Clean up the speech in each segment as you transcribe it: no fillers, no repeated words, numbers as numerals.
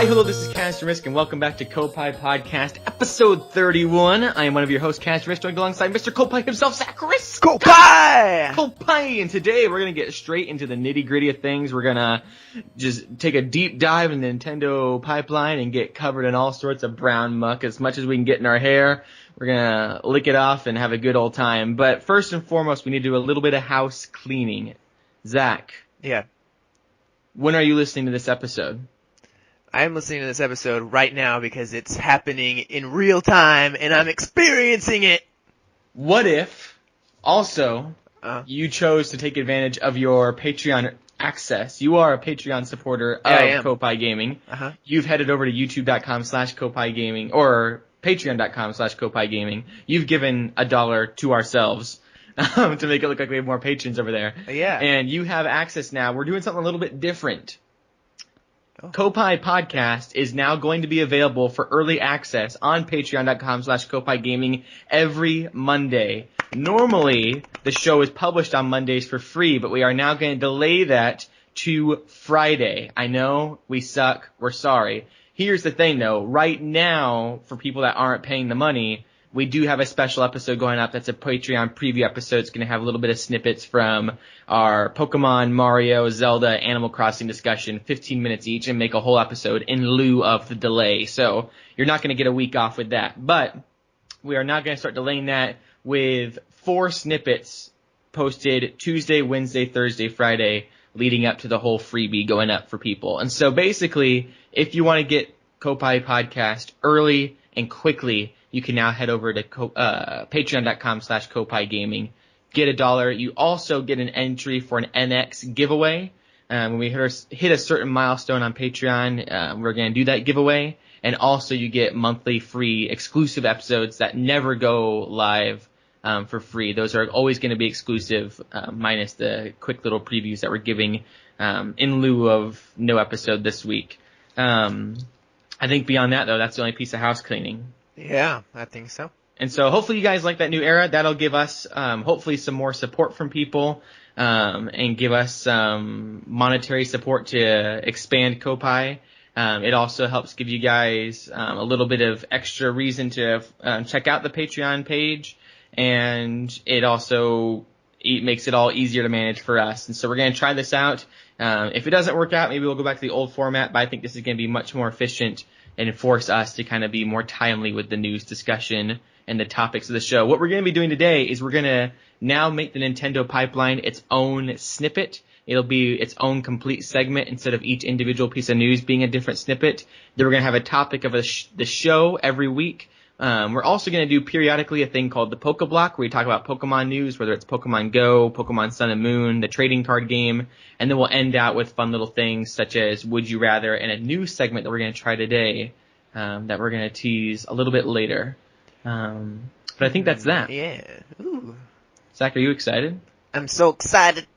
Hi, hello, this is Caster Risk, and welcome back to Koppai Podcast, episode 31. I am one of your hosts, Caster Risk, joined alongside Mr. Koppai himself, Zach Risk. Koppai! And today we're going to get straight into the nitty-gritty of things. We're going to just take a deep dive in the Nintendo pipeline and get covered in all sorts of brown muck as much as we can get in our hair. We're going to lick it off and have a good old time. But first and foremost, we need to do a little bit of house cleaning. Zach. Yeah. When are you listening to this episode? I am listening to this episode right now because it's happening in real time and I'm experiencing it. What if, also, you chose to take advantage of your Patreon access? You are a Patreon supporter of Koppai Gaming. Uh-huh. You've headed over to youtube.com/Koppai Gaming or patreon.com/Koppai Gaming. You've given $1 to ourselves to make it look like we have more patrons over there. Yeah. And you have access now. We're doing something a little bit different. Koppai Podcast is now going to be available for early access on patreon.com/Koppai Gaming every Monday. Normally, the show is published on Mondays for free, but we are now going to delay that to Friday. I know, we suck, we're sorry. Here's the thing though, right now, for people that aren't paying the money, we do have a special episode going up that's a Patreon preview episode. It's going to have a little bit of snippets from our Pokemon, Mario, Zelda, Animal Crossing discussion, 15 minutes each, and make a whole episode in lieu of the delay. So you're not going to get a week off with that. But we are now going to start delaying that with 4 snippets posted Tuesday, Wednesday, Thursday, Friday, leading up to the whole freebie going up for people. And so basically, if you want to get Koppai Podcast early and quickly, you can now head over to patreon.com/Koppai Gaming. Get $1. You also get an entry for an NX giveaway. When we hit a certain milestone on Patreon, we're going to do that giveaway. And also you get monthly free exclusive episodes that never go live for free. Those are always going to be exclusive, minus the quick little previews that we're giving in lieu of no episode this week. I think beyond that, though, that's the only piece of house cleaning. Yeah, I think so. And so hopefully you guys like that new era. That'll give us hopefully some more support from people and give us some monetary support to expand Koppai. It also helps give you guys a little bit of extra reason to check out the Patreon page. And it also makes it all easier to manage for us. And so we're going to try this out. If it doesn't work out, maybe we'll go back to the old format. But I think this is going to be much more efficient and force us to kind of be more timely with the news discussion and the topics of the show. What we're going to be doing today is we're going to now make the Nintendo pipeline its own snippet. It'll be its own complete segment instead of each individual piece of news being a different snippet. Then we're going to have a topic of the show every week. We're also going to do periodically a thing called the Poke Block, where we talk about Pokemon news, whether it's Pokemon Go, Pokemon Sun and Moon, the trading card game, and then we'll end out with fun little things such as Would You Rather and a new segment that we're going to try today that we're going to tease a little bit later. But I think that's that. Yeah. Ooh. Zach, are you excited? I'm so excited.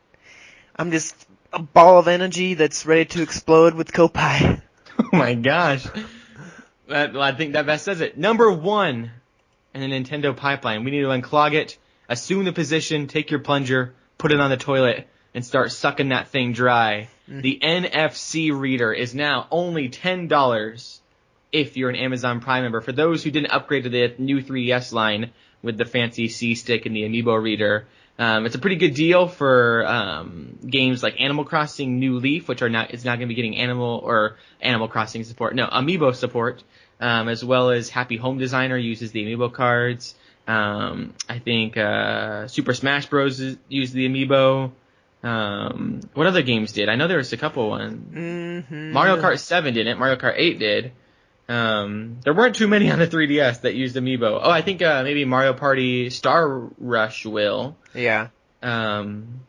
I'm just a ball of energy that's ready to explode with Koppai. Oh my gosh. I think that best says it. Number 1 in the Nintendo pipeline. We need to unclog it, assume the position, take your plunger, put it on the toilet, and start sucking that thing dry. The NFC reader is now only $10 if you're an Amazon Prime member. For those who didn't upgrade to the new 3DS line with the fancy C-Stick and the Amiibo reader, it's a pretty good deal for games like Animal Crossing New Leaf, which is now going to be getting Animal Crossing support. No, Amiibo support, as well as Happy Home Designer uses the Amiibo cards. I think Super Smash Bros. Used the Amiibo. What other games did? I know there was a couple ones. Mm-hmm. Mario Kart 7 didn't. Mario Kart 8 did. There weren't too many on the 3DS that used Amiibo. Oh, I think maybe Mario Party Star Rush will. Yeah. And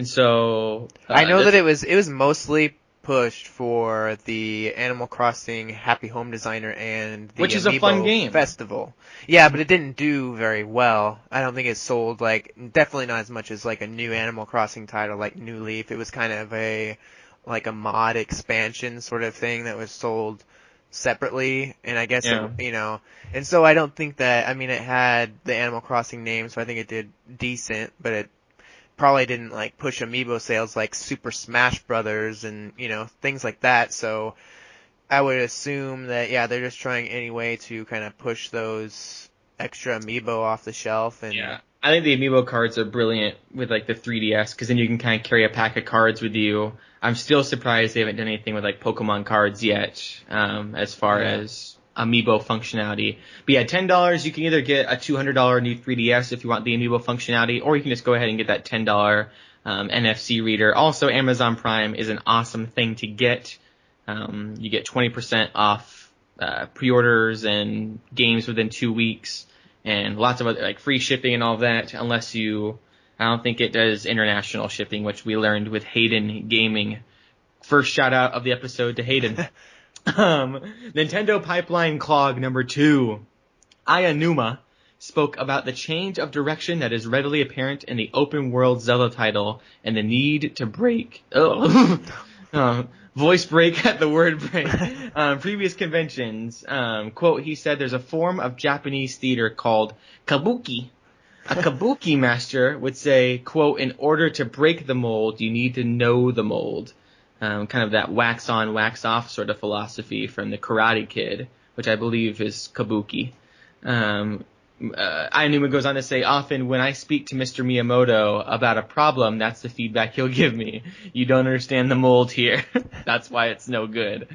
so I know that it was mostly pushed for the Animal Crossing Happy Home Designer and the which is Amiibo a fun game. Festival. Yeah, but it didn't do very well. I don't think it sold definitely not as much as like a new Animal Crossing title like New Leaf. It was kind of a mod expansion sort of thing that was sold separately, and I guess and so I don't think that, it had the Animal Crossing name, so I think it did decent, but it probably didn't push Amiibo sales like Super Smash Brothers and things like that. So I would assume that, yeah, they're just trying any way to kind of push those extra amiibo off the shelf. And Yeah. I think the amiibo cards are brilliant with like the 3DS because then you can kind of carry a pack of cards with you. I'm still surprised they haven't done anything with like Pokemon cards yet, as far Yeah. as amiibo functionality. But yeah, $10 you can either get a $200 new 3DS if you want the amiibo functionality, or you can just go ahead and get that $10 NFC reader. Also, Amazon Prime is an awesome thing to get. You get 20% off pre-orders and games within 2 weeks, and lots of other, like free shipping and all of that, unless I don't think it does international shipping, which we learned with Hayden Gaming. First shout out of the episode to Hayden. Nintendo Pipeline Clog number 2. Ayanuma spoke about the change of direction that is readily apparent in the open world Zelda title and the need to break. Voice break at the word break. Previous conventions. Quote, he said there's a form of Japanese theater called kabuki. A kabuki master would say, quote, in order to break the mold, you need to know the mold. Kind of that wax on, wax off sort of philosophy from the Karate Kid, which I believe is kabuki. Ayanuma goes on to say, often when I speak to Mr. Miyamoto about a problem, that's the feedback he'll give me. You don't understand the mold here. That's why it's no good.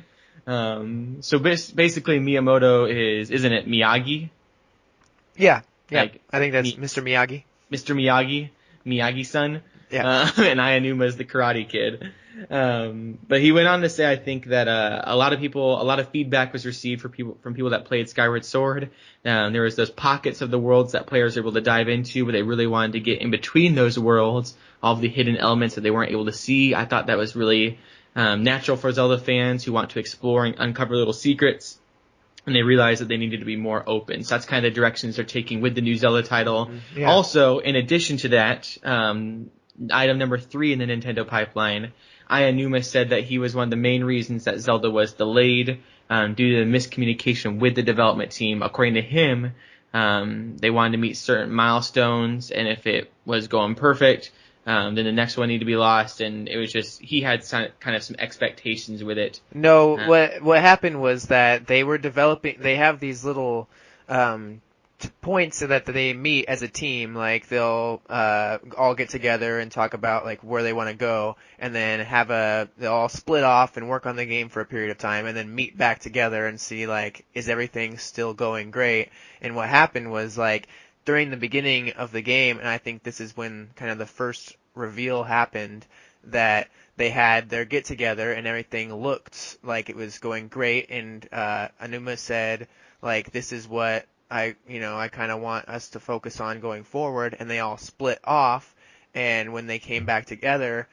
So basically Miyamoto isn't it Miyagi? yeah, Like, I think that's Mr. Miyagi. Mr. Miyagi-san. Yeah. And Ayanuma is the Karate Kid. But he went on to say, I think that a lot of feedback was received from people that played Skyward Sword. There was those pockets of the worlds that players were able to dive into, where they really wanted to get in between those worlds, all of the hidden elements that they weren't able to see. I thought that was really natural for Zelda fans who want to explore and uncover little secrets. And they realized that they needed to be more open. So that's kind of the directions they're taking with the new Zelda title. Yeah. Also, in addition to that, item number 3 in the Nintendo pipeline, Ayanuma said that he was one of the main reasons that Zelda was delayed due to the miscommunication with the development team. According to him, they wanted to meet certain milestones, and if it was going perfect, then the next one needed to be lost, and it was just, he had kind of some expectations with it. No, what happened was that they have these little points that they meet as a team. Like they'll all get together and talk about like where they want to go, and then they'll all split off and work on the game for a period of time, and then meet back together and see like, is everything still going great? And what happened was like, during the beginning of the game, and I think this is when kind of the first reveal happened, that they had their get together and everything looked like it was going great, and Anuma said like, this is what I kind of want us to focus on going forward, and they all split off. And when they came back together,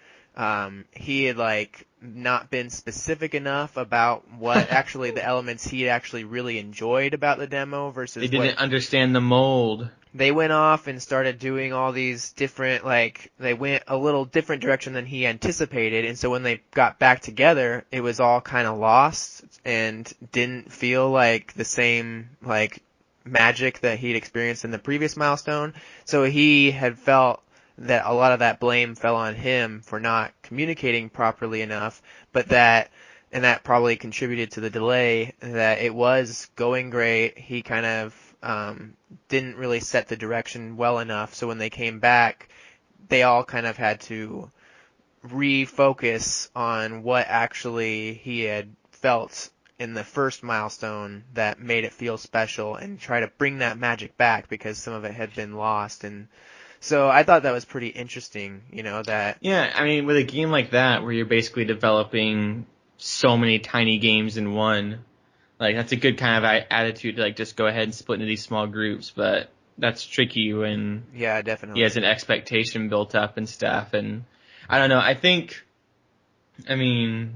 he had like not been specific enough about what actually the elements he had actually really enjoyed about the demo versus they didn't understand the mold. They went off and started doing all these different, like, they went a little different direction than he anticipated, and so when they got back together, it was all kind of lost and didn't feel like the same, like, magic that he'd experienced in the previous milestone. So he had felt that a lot of that blame fell on him for not communicating properly enough, and that probably contributed to the delay, that it was going great. He kind of didn't really set the direction well enough, so when they came back, they all kind of had to refocus on what actually he had felt in the first milestone that made it feel special, and try to bring that magic back because some of it had been lost. And so I thought that was pretty interesting, that... Yeah, I mean, with a game like that, where you're basically developing so many tiny games in one, like, that's a good kind of attitude to, like, just go ahead and split into these small groups, but that's tricky when Yeah, definitely. he has an expectation built up and stuff, and I don't know, I mean,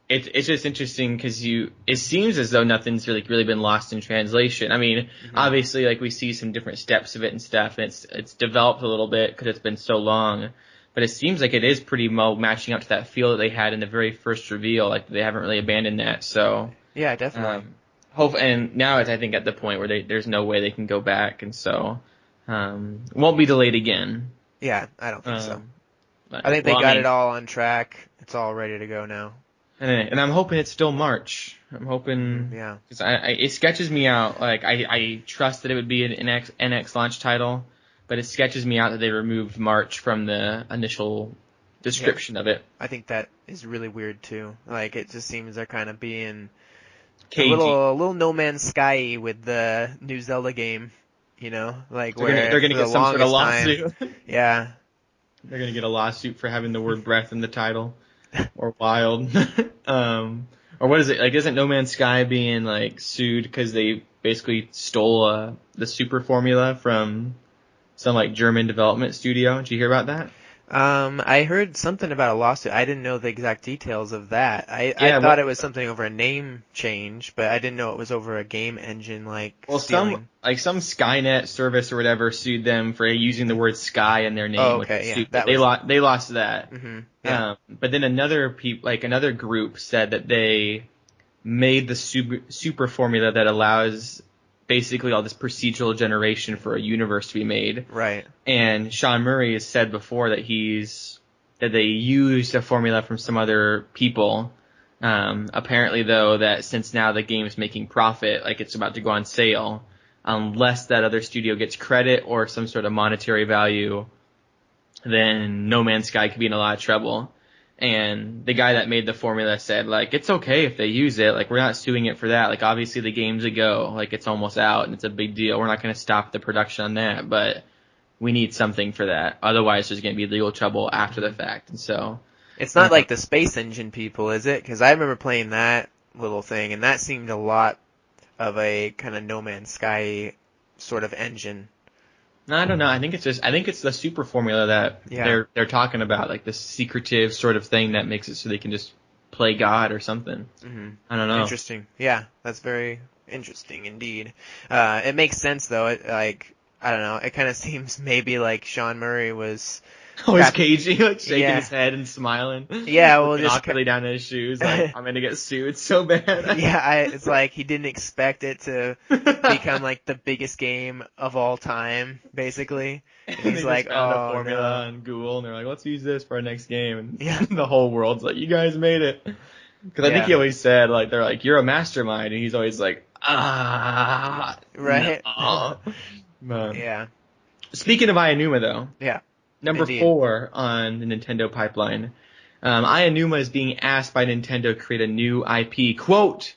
it's just interesting because it seems as though nothing's really been lost in translation. I mean, obviously, like, we see some different steps of it and stuff, and it's developed a little bit because it's been so long, but it seems like it is pretty well matching up to that feel that they had in the very first reveal. Like, they haven't really abandoned that, so... Yeah, definitely. And now it's, I think, at the point where there's no way they can go back, and so won't be delayed again. Yeah, I don't think so. I think they got it all on track. It's all ready to go now. And I'm hoping it's still March. I'm hoping, Yeah. because it sketches me out. Like I trust that it would be an NX launch title, but it sketches me out that they removed March from the initial description of it. I think that is really weird too. Like, it just seems they're kind of being a Cagey. little No Man's Sky with the new Zelda game, you know, like They're where gonna for the get some sort of longest time, lawsuit. yeah, They're gonna get a lawsuit for having the word breath in the title, or wild. Or what is it? Like, isn't No Man's Sky being like sued because they basically stole the super formula from some like German development studio? Did you hear about that? I heard something about a lawsuit. I didn't know the exact details of that. I Yeah, thought it was something over a name change, but I didn't know it was over a game engine, like stealing. some Skynet service or whatever sued them for using the word Sky in their name, Oh, which okay, is yeah, stupid. that was. They lost that. Yeah. But then another group said that they made the super formula that allows basically all this procedural generation for a universe to be made. Right. And Sean Murray has said before that they used a formula from some other people. Apparently though, that since now the game is making profit, like it's about to go on sale, unless that other studio gets credit or some sort of monetary value, then No Man's Sky could be in a lot of trouble. And the guy that made the formula said, like, it's okay if they use it. Like, we're not suing it for that. Like, obviously the game's a go. Like, it's almost out and it's a big deal. We're not going to stop the production on that, but we need something for that. Otherwise, there's going to be legal trouble after the fact. And so, It's not like the Space Engine people, is it? Because I remember playing that little thing, and that seemed a lot of a kind of No Man's Sky sort of engine. I don't know. I think it's the super formula that they're talking about, like this secretive sort of thing that makes it so they can just play God or something. Mm-hmm. I don't know. Interesting. Yeah, that's very interesting indeed. It makes sense though. I don't know. It kind of seems maybe like Sean Murray was always cagey, like shaking his head and smiling. Yeah, well, just awkwardly down in his shoes, like I'm gonna get sued so bad. Yeah, it's like he didn't expect it to become like the biggest game of all time, basically. And he's like, found oh, a formula no. on Google, and they're like, let's use this for our next game, and the whole world's like, you guys made it. Because I think he always said, like, they're like, you're a mastermind, and he's always like, right. No. But, yeah. Speaking of Aonuma, though. Yeah. Number 4 on the Nintendo pipeline. Aonuma is being asked by Nintendo to create a new IP. Quote,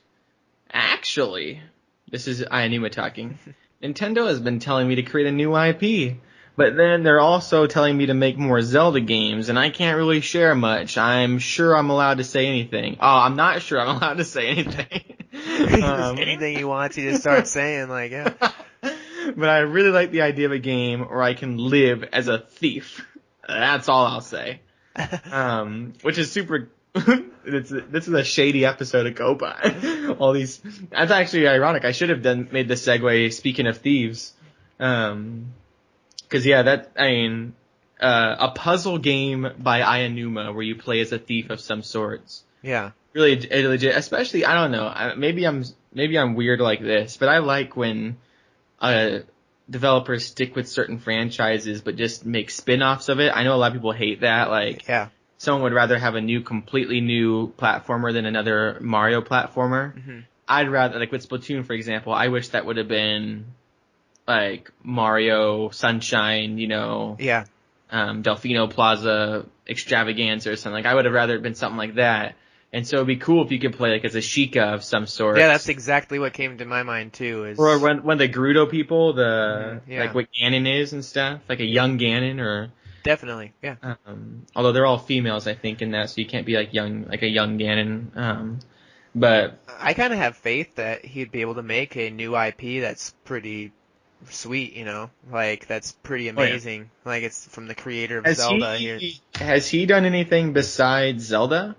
actually, this is Aonuma talking. Nintendo has been telling me to create a new IP, but then they're also telling me to make more Zelda games, and I can't really share much. I'm sure I'm allowed to say anything. Oh, I'm not sure I'm allowed to say anything. Anything he wants you to start saying, like, yeah. But I really like the idea of a game where I can live as a thief. That's all I'll say. Which is super. This is a shady episode of Koppai. All these. That's actually ironic. I should have made the segue. Speaking of thieves, because a puzzle game by Aonuma where you play as a thief of some sorts. Yeah. Really legit. Especially, I don't know. Maybe I'm weird like this, but I like when developers stick with certain franchises but just make spin-offs of it. I know a lot of people hate that. Like, someone would rather have a completely new platformer than another Mario platformer. Mm-hmm. I'd rather, like with Splatoon, for example, I wish that would have been like Mario Sunshine, Delfino Plaza Extravaganza or something. Like, I would have rather it been something like that. And so it'd be cool if you could play like as a Sheikah of some sort. Yeah, that's exactly what came to my mind too. Or when the Gerudo people, like what Ganon is and stuff, like a young Ganon or. Definitely, yeah. Although they're all females, I think, in that, so you can't be like a young Ganon. But I kind of have faith that he'd be able to make a new IP that's pretty sweet, like that's pretty amazing. Oh, yeah. Like it's from the creator of Zelda. Has he done anything besides Zelda?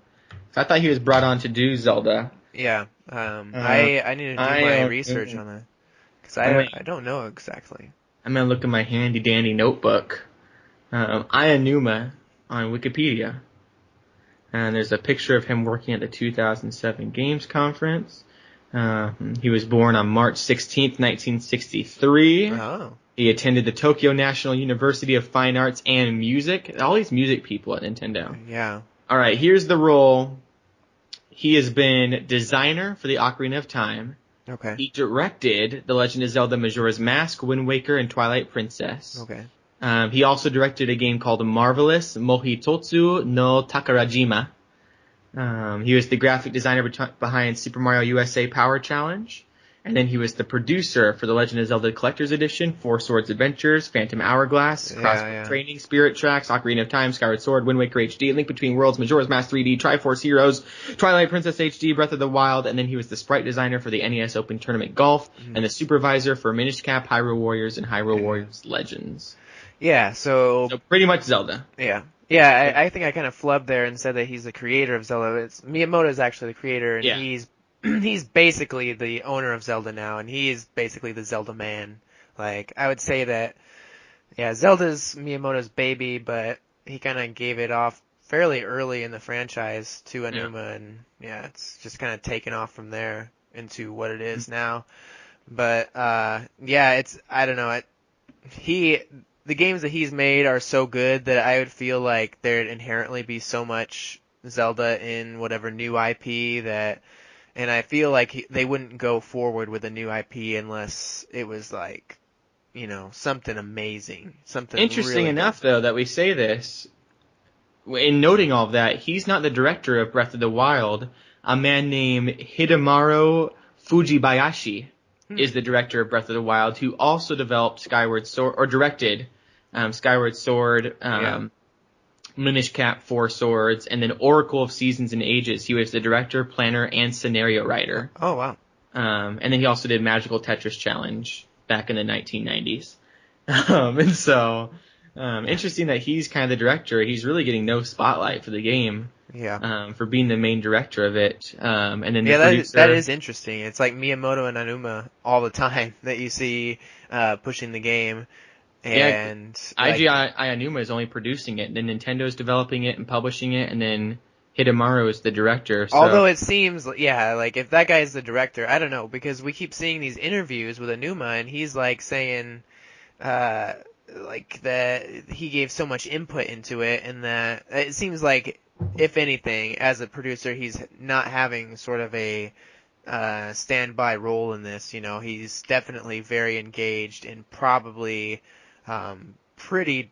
I thought he was brought on to do Zelda. Yeah. I need to do my research on that. Because I don't know exactly. I'm going to look at my handy dandy notebook. Aonuma on Wikipedia. And there's a picture of him working at the 2007 Games Conference. He was born on March 16th, 1963. Oh. He attended the Tokyo National University of Fine Arts and Music. All these music people at Nintendo. Yeah. All right, here's the role. He has been designer for the Ocarina of Time. Okay. He directed The Legend of Zelda Majora's Mask, Wind Waker, and Twilight Princess. Okay. He also directed a game called Marvelous Mohitotsu no Takarajima. He was the graphic designer behind Super Mario USA Power Challenge. And then he was the producer for The Legend of Zelda Collector's Edition, Four Swords Adventures, Phantom Hourglass, Crossbow Training, Spirit Tracks, Ocarina of Time, Skyward Sword, Wind Waker HD, Link Between Worlds, Majora's Mask 3D, Triforce Heroes, Twilight Princess HD, Breath of the Wild, and then he was the sprite designer for the NES Open Tournament Golf, and the supervisor for Minish Cap, Hyrule Warriors, and Hyrule Warriors Legends. Yeah, so pretty much Zelda. Yeah. Yeah, I think I kind of flubbed there and said that he's the creator of Zelda. Miyamoto is actually the creator, and he's basically the owner of Zelda now, and he is basically the Zelda man. Like, I would say that, yeah, Zelda's Miyamoto's baby, but he kind of gave it off fairly early in the franchise to Aonuma, and yeah, it's just kind of taken off from there into what it is now. But, yeah, I don't know, the games that he's made are so good that I would feel like there'd inherently be so much Zelda in whatever new IP and I feel like they wouldn't go forward with a new IP unless it was like, something amazing, something interesting really enough good. though that we say this. In noting all of that, he's not the director of Breath of the Wild. A man named Hidemaru Fujibayashi is the director of Breath of the Wild, who also developed Skyward Sword, or directed Skyward Sword, Minish Cap, Four Swords, and then Oracle of Seasons and Ages. He was the director, planner, and scenario writer. Oh, wow. And then he also did Magical Tetris Challenge back in the 1990s. And so, interesting that he's kind of the director. He's really getting no spotlight for the game. Yeah. For being the main director of it. And then the producer, that is interesting. It's like Miyamoto and Aonuma all the time that you see pushing the game. And IGI Aonuma is only producing it, then Nintendo's developing it and publishing it, and then Hidemaru is the director. So. Although it seems, like if that guy is the director, I don't know, because we keep seeing these interviews with Aonuma, and he's like saying, like that he gave so much input into it, and that it seems like, if anything, as a producer, he's not having sort of a standby role in this. He's definitely very engaged and probably pretty,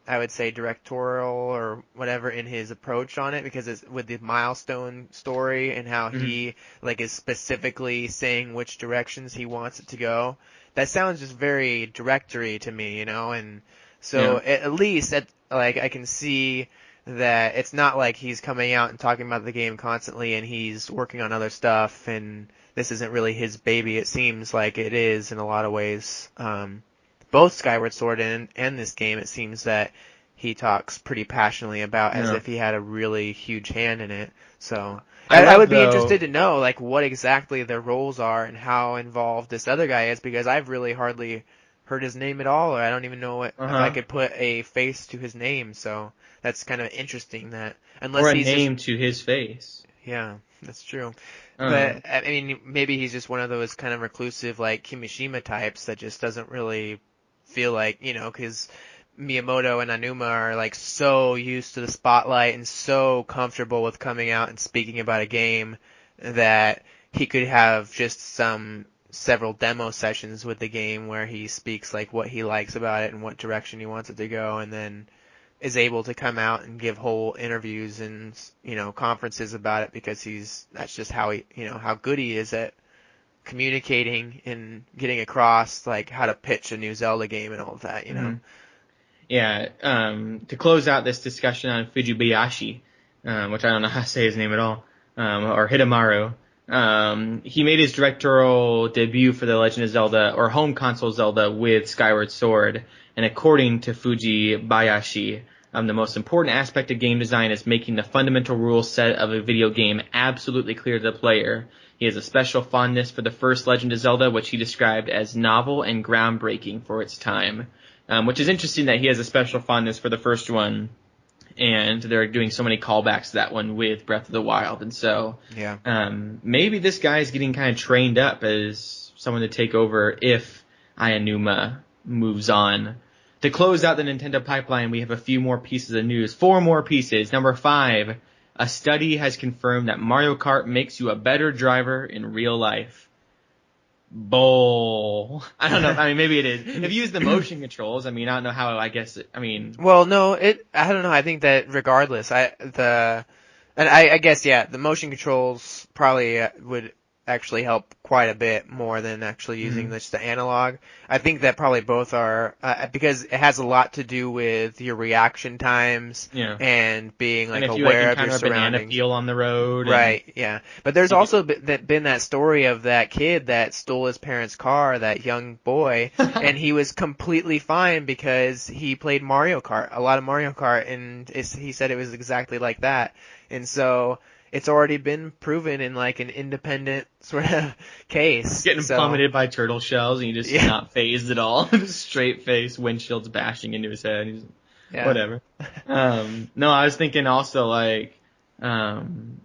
I would say, directorial or whatever in his approach on it, because it's with the milestone story and how he is specifically saying which directions he wants it to go. That sounds just very directory to me, and so at least I can see that it's not like he's coming out and talking about the game constantly and he's working on other stuff and this isn't really his baby. It seems like it is in a lot of ways. Both Skyward Sword and this game, it seems that he talks pretty passionately about as if he had a really huge hand in it. So I would be interested to know what exactly their roles are and how involved this other guy is, because I've really hardly heard his name at all, or I don't even know if I could put a face to his name. So that's kind of interesting that unless or a he's name to his face. Yeah, that's true. But I mean, maybe he's just one of those kind of reclusive Kimishima types that just doesn't really feel like, because Miyamoto and Aonuma are so used to the spotlight and so comfortable with coming out and speaking about a game that he could have just several demo sessions with the game where he speaks what he likes about it and what direction he wants it to go, and then is able to come out and give whole interviews and conferences about it, because that's just how how good he is at communicating and getting across how to pitch a new Zelda game and all of that, Yeah, to close out this discussion on Fujibayashi, which I don't know how to say his name at all, or Hidemaru, he made his directorial debut for The Legend of Zelda, or home console Zelda, with Skyward Sword, and according to Fujibayashi, the most important aspect of game design is making the fundamental rule set of a video game absolutely clear to the player. He has a special fondness for the first Legend of Zelda, which he described as novel and groundbreaking for its time. Which is interesting that he has a special fondness for the first one, and they're doing so many callbacks to that one with Breath of the Wild. And so maybe this guy's getting kind of trained up as someone to take over if Aonuma moves on. To close out the Nintendo pipeline, we have a few more pieces of news. 4 more pieces. Number 5, A study has confirmed that Mario Kart makes you a better driver in real life. Bull. I don't know. I mean, maybe it is. If you use the motion controls, I mean, I don't know how. I guess. Well, no, I don't know. I think that regardless, I guess yeah, the motion controls probably would actually help quite a bit more than actually using just the analog. I think that probably both are because it has a lot to do with your reaction times and being like and if you aware of encounter your a banana surroundings. peel on the road, Right? Yeah, but there's also been that story of that kid that stole his parents' car, that young boy, and he was completely fine because he played Mario Kart, a lot of Mario Kart, and he said it was exactly like that, and so. It's already been proven in like an independent sort of case. Getting plummeted by turtle shells and you just not phased at all. Just straight face, windshields bashing into his head. He's, whatever. No, I was thinking also like, when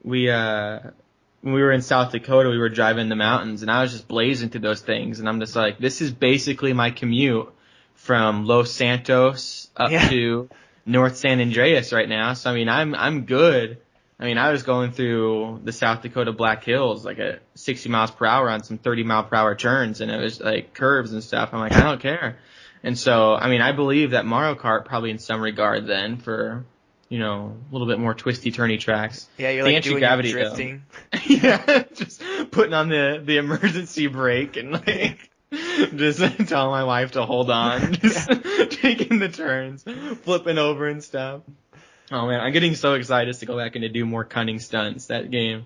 we were in South Dakota, we were driving in the mountains and I was just blazing through those things and I'm just like, this is basically my commute from Los Santos up to North San Andreas right now. So I mean, I'm good. I mean, I was going through the South Dakota Black Hills like at 60 miles per hour on some 30 mile per hour turns, and it was like curves and stuff. I'm like, I don't care. And so, I mean, I believe that Mario Kart probably in some regard then for, a little bit more twisty turny tracks. Yeah, you're like doing your drifting. Just putting on the emergency brake and like just telling my wife to hold on, just taking the turns, flipping over and stuff. Oh man, I'm getting so excited to go back and to do more cunning stunts. That game,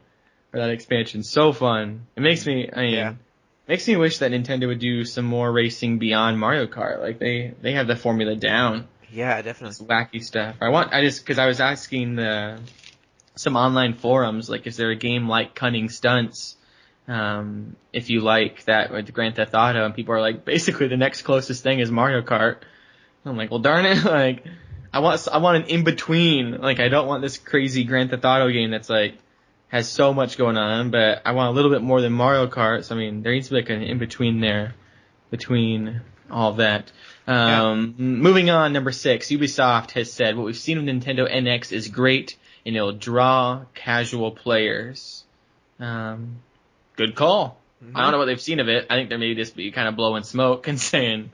or that expansion, so fun. It makes me, makes me wish that Nintendo would do some more racing beyond Mario Kart. Like they have the formula down. Yeah, definitely. It's wacky stuff. Cause I was asking some online forums, like, is there a game like Cunning Stunts? If you like that with Grand Theft Auto, and people are like, basically the next closest thing is Mario Kart. I'm like, well darn it, like, I want an in-between. Like, I don't want this crazy Grand Theft Auto game that's like, has so much going on, but I want a little bit more than Mario Kart. So I mean, there needs to be like an in-between there, between all that. Moving on, number 6, Ubisoft has said, what we've seen of Nintendo NX is great, and it'll draw casual players. Good call. Mm-hmm. I don't know what they've seen of it. I think they may just be kind of blowing smoke and saying,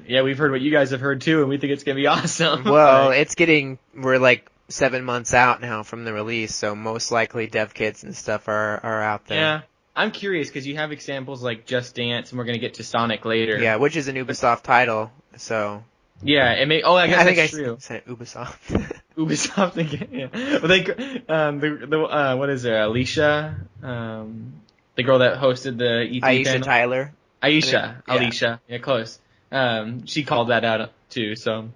yeah, we've heard what you guys have heard too, and we think it's going to be awesome. Well, we're like 7 months out now from the release, so most likely dev kits and stuff are out there. Yeah. I'm curious because you have examples like Just Dance, and we're going to get to Sonic later. Yeah, which is an Ubisoft title, so. Yeah, it may. Oh, I guess that's true. I said Ubisoft. Ubisoft again. Yeah. Well, what is there? Alicia, the girl that hosted the E3 Aisha panel. Tyler. Alicia. Yeah, close. She called that out too. So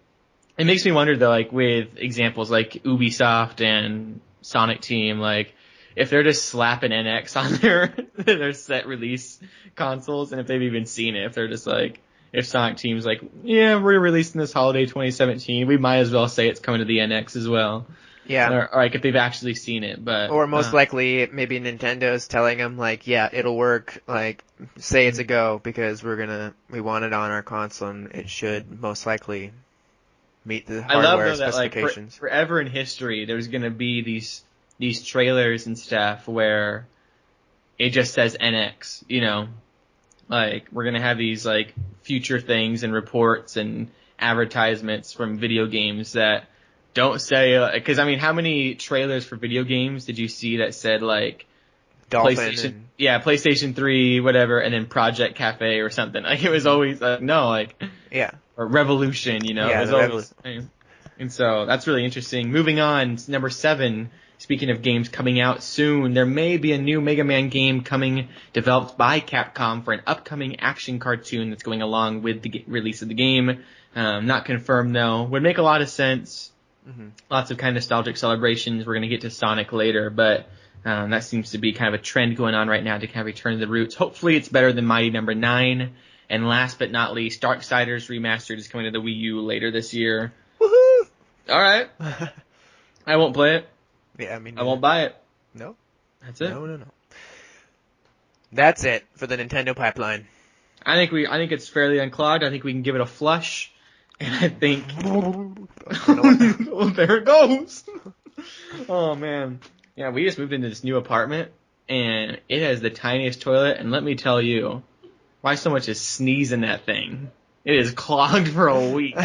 it makes me wonder though, like with examples like Ubisoft and Sonic Team, like if they're just slapping NX on their set release consoles, and if they've even seen it, if they're just like, if Sonic Team's like, yeah, we're releasing this holiday 2017, we might as well say it's coming to the NX as well. Yeah. Or like if they've actually seen it, but. Or most likely maybe Nintendo's telling them like, yeah, it'll work, like, say it's a go because we want it on our console and it should most likely meet the hardware specifications. That, like, forever in history, there's gonna be these trailers and stuff where it just says NX, like we're gonna have these like future things and reports and advertisements from video games that don't say, cause I mean, how many trailers for video games did you see that said like Dolphin PlayStation 3, whatever, and then Project Cafe or something? Like it was always or Revolution, Yeah, it was always, and so that's really interesting. Moving on, number 7. Speaking of games coming out soon, there may be a new Mega Man game developed by Capcom for an upcoming action cartoon that's going along with the release of the game. Not confirmed though. Would make a lot of sense. Mm-hmm. Lots of kind of nostalgic celebrations. We're going to get to Sonic later, but that seems to be kind of a trend going on right now to kind of return to the roots. Hopefully it's better than Mighty Number 9. And last but not least, Darksiders Remastered is coming to the Wii U later this year. Woohoo! Alright. I won't play it. Yeah, I mean, I won't buy it. No. That's it. No. That's it for the Nintendo pipeline. I think it's fairly unclogged. I think we can give it a flush. And I think, well, there it goes. Oh man. Yeah, we just moved into this new apartment and it has the tiniest toilet, and let me tell you, why so much is sneeze in that thing? It is clogged for a week.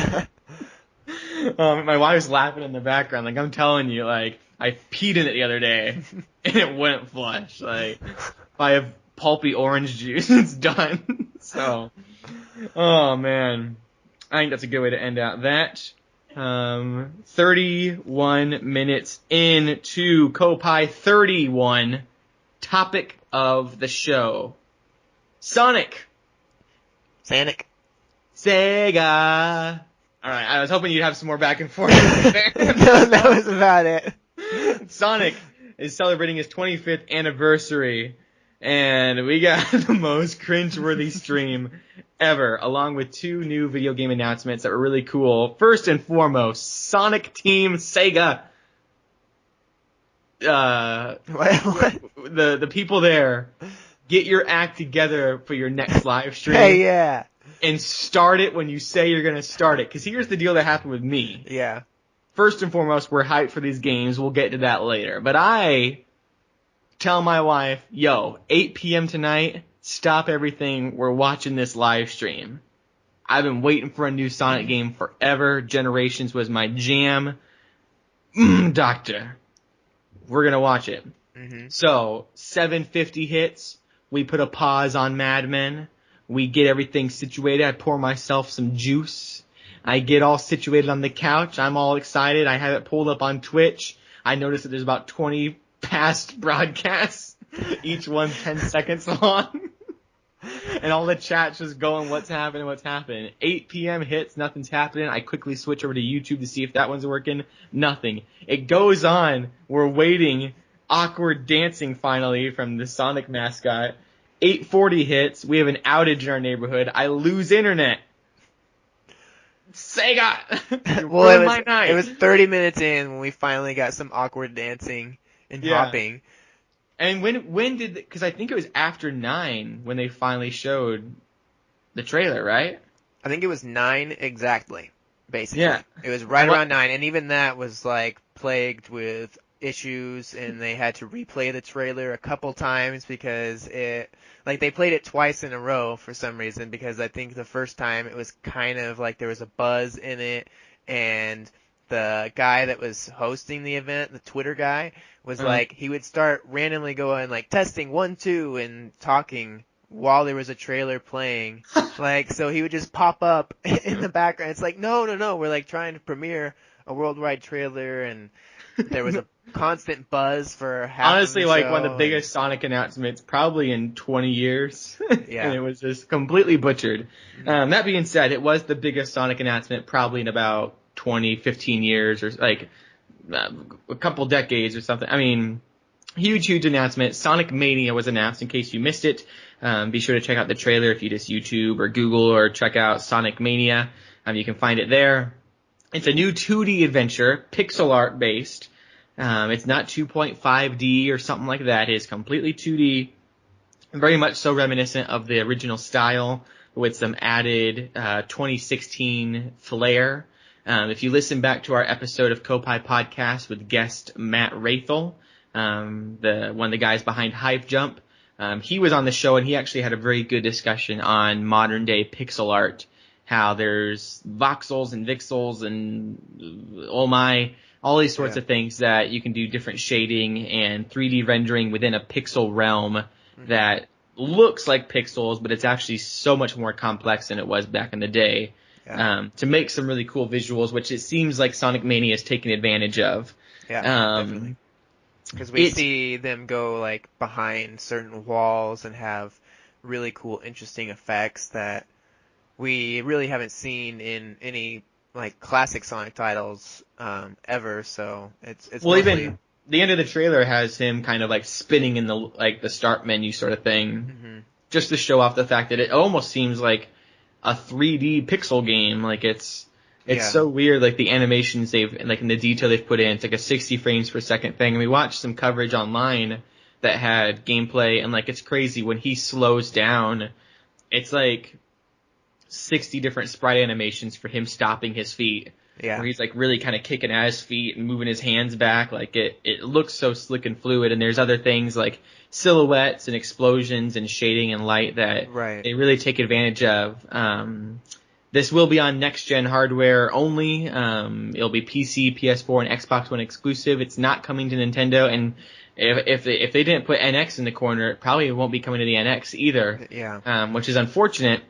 My wife's laughing in the background, like I'm telling you, like I peed in it the other day and it wouldn't flush. Like if I have pulpy orange juice, it's done. So, oh man, I think that's a good way to end out that. 31 minutes into Koppai 31, topic of the show. Sonic. Sonic. SEGA. Alright, I was hoping you'd have some more back and forth there. No, that was about it. Sonic is celebrating his 25th anniversary, and we got the most cringeworthy stream ever, along with 2 new video game announcements that were really cool. First and foremost, Sonic Team SEGA. What? The people there, get your act together for your next live stream. Hey, yeah. And start it when you say you're going to start it. Because here's the deal that happened with me. Yeah. First and foremost, we're hyped for these games. We'll get to that later. But I tell my wife, yo, 8 p.m. tonight, stop everything. We're watching this live stream. I've been waiting for a new Sonic game forever. Generations was my jam. Doctor. We're going to watch it. Mm-hmm. So, 750 hits. We put a pause on Mad Men. We get everything situated. I pour myself some juice. I get all situated on the couch. I'm all excited. I have it pulled up on Twitch. I notice that there's about 20 past broadcasts, each one 10 seconds long. And all the chat's just going, what's happening? 8 p.m. hits, nothing's happening. I quickly switch over to YouTube to see if that one's working. Nothing. It goes on. We're waiting. Awkward dancing finally from the Sonic mascot. 8:40 hits. We have an outage in our neighborhood. I lose internet. SEGA! Well, my night. It was 30 minutes in when we finally got some awkward dancing and hopping. And when did, because I think it was after 9 when they finally showed the trailer, right? I think it was 9 exactly, basically. Yeah. It was right around 9, and even that was like plagued with issues, and they had to replay the trailer a couple times because they played it twice in a row for some reason, because I think the first time it was kind of like there was a buzz in it, and the guy that was hosting the event, the Twitter guy, was like, he would start randomly going like testing 1, 2 and talking while there was a trailer playing. Like, so he would just pop up in the background. It's like, no, we're like trying to premiere a worldwide trailer, and there was a constant buzz for half Honestly, of the like show, one of the biggest Sonic announcements probably in 20 years. Yeah. And it was just completely butchered. That being said, it was the biggest Sonic announcement probably in about 20, 15 years, or like a couple decades or something. I mean, huge announcement. Sonic Mania was announced, in case you missed it. Be sure to check out the trailer if you just YouTube or Google or check out Sonic Mania. You can find it there. It's a new 2D adventure, pixel art based. It's not 2.5D or something like that. It is completely 2D. Very much so reminiscent of the original style, with some added 2016 flair. If you listen back to our episode of Koppai Podcast with guest Matt Rathel, one of the guys behind Hype Jump, he was on the show, and he actually had a very good discussion on modern day pixel art, how there's voxels and vixels and all these sorts of things that you can do different shading and 3D rendering within a pixel realm that looks like pixels, but it's actually so much more complex than it was back in the day. To make some really cool visuals, which it seems like Sonic Mania is taking advantage of. Yeah, definitely. Because we see them go like behind certain walls and have really cool, interesting effects that we really haven't seen in any like classic Sonic titles ever. So it's well, mostly... even the end of the trailer has him kind of like spinning in the start menu sort of thing, just to show off the fact that it almost seems like a 3D pixel game. Like it's so weird, like the animations like in the detail they've put in. It's like a 60 frames per second thing. And we watched some coverage online that had gameplay, and like it's crazy when he slows down. It's like 60 different sprite animations for him stopping his feet. Yeah. where he's like really kind of kicking at his feet and moving his hands back. Like it looks so slick and fluid. And there's other things like silhouettes and explosions and shading and light that Right. they really take advantage of. This will be on next gen hardware only. It'll be PC, PS4, and Xbox One exclusive. It's not coming to Nintendo, and if they didn't put NX in the corner, it probably won't be coming to the NX either. Yeah. Which is unfortunate.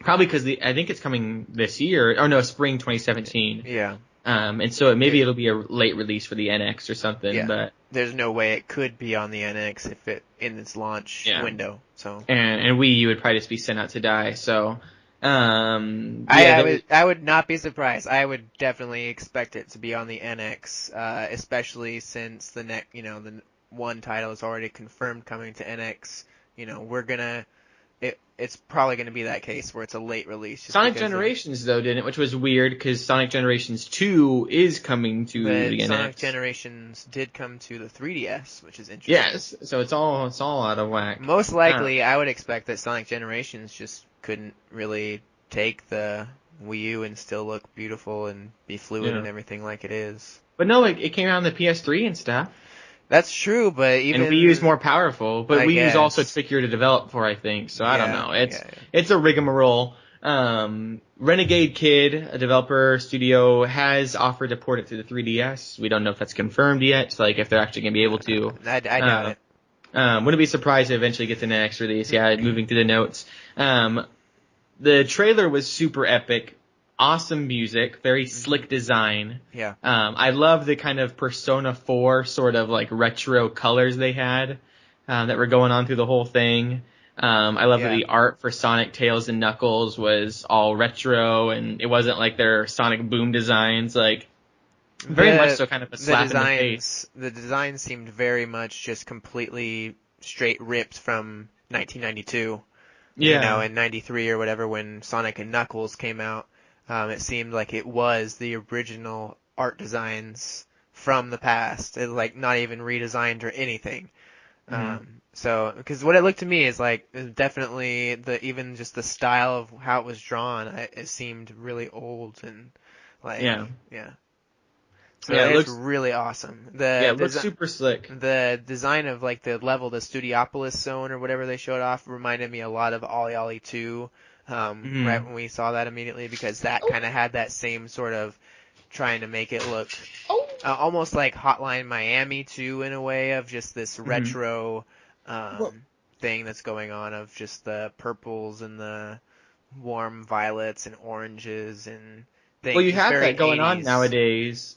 Probably because I think it's coming this year, or no, spring 2017. Yeah. And so maybe it'll be a late release for the NX or something. Yeah. But there's no way it could be on the NX if it in its launch window. So and Wii U would probably just be sent out to die. So I would not be surprised. I would definitely expect it to be on the NX, especially since the one title is already confirmed coming to NX. It's probably gonna be that case where it's a late release. Sonic Generations though didn't, which was weird because Sonic Generations 2 is coming to the NX. Sonic Generations did come to the 3DS, which is interesting. Yes, so it's all out of whack. Most likely, I would expect that Sonic Generations just couldn't really take the Wii U and still look beautiful and be fluid and everything like it is. But no, it came out on the PS3 and stuff. That's true, but even... And Wii U's more powerful, but Wii U's also trickier to develop for, I think, so I don't know. It's a rigmarole. Renegade Kid, a developer studio, has offered to port it to the 3DS. We don't know if that's confirmed yet, like if they're actually going to be able to. I doubt it. Wouldn't be surprised if it eventually gets an NX release. Yeah, moving through the notes. The trailer was super epic. Awesome music, very slick design. Yeah. I love the kind of Persona 4 sort of like retro colors they had that were going on through the whole thing. I love that the art for Sonic, Tails, and Knuckles was all retro, and it wasn't like their Sonic Boom designs, like very much so kind of a slap in the face. The design seemed very much just completely straight ripped from 1992. Yeah. In 93 or whatever when Sonic and Knuckles came out. It seemed like it was the original art designs from the past. It not even redesigned or anything. So, because what it looked to me is definitely even just the style of how it was drawn, it seemed really old and yeah. So it looks really awesome. It looks super slick. The design of the level, the Studiopolis zone or whatever they showed off, reminded me a lot of Ollie Ollie 2. Right when we saw that immediately, because that kind of had that same sort of trying to make it look almost like Hotline Miami 2 in a way, of just this retro thing that's going on, of just the purples and the warm violets and oranges and things. Well, you have that going 80s. on nowadays.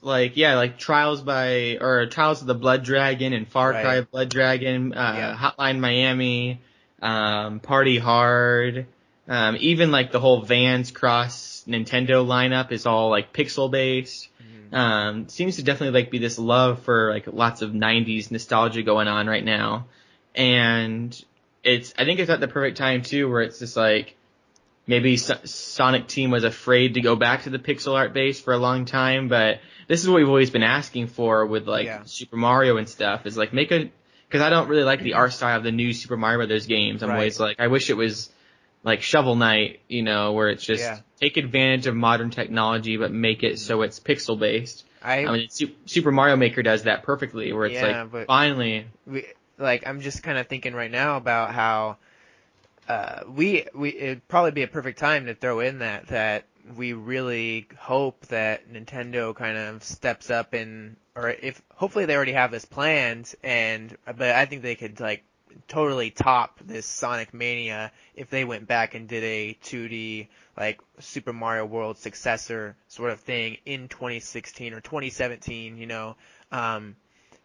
Trials of the Blood Dragon and Far Cry Blood Dragon, Hotline Miami, Party Hard. Even the whole Vans Cross Nintendo lineup is all pixel based. Seems to definitely be this love for lots of 90s nostalgia going on right now. And I think it's at the perfect time too, where it's just maybe Sonic Team was afraid to go back to the pixel art base for a long time, but this is what we've always been asking for with Super Mario and stuff, is because I don't really like the art style of the new Super Mario Brothers games. I'm always I wish it was Shovel Knight, where it's just take advantage of modern technology but make it so it's pixel based. I mean, Super Mario Maker does that perfectly, where it's finally. I'm just kind of thinking right now about how it'd probably be a perfect time to throw in that we really hope that Nintendo kind of steps up hopefully they already have this planned, but I think they could totally top this Sonic Mania if they went back and did a 2D Super Mario World successor sort of thing in 2016 or 2017,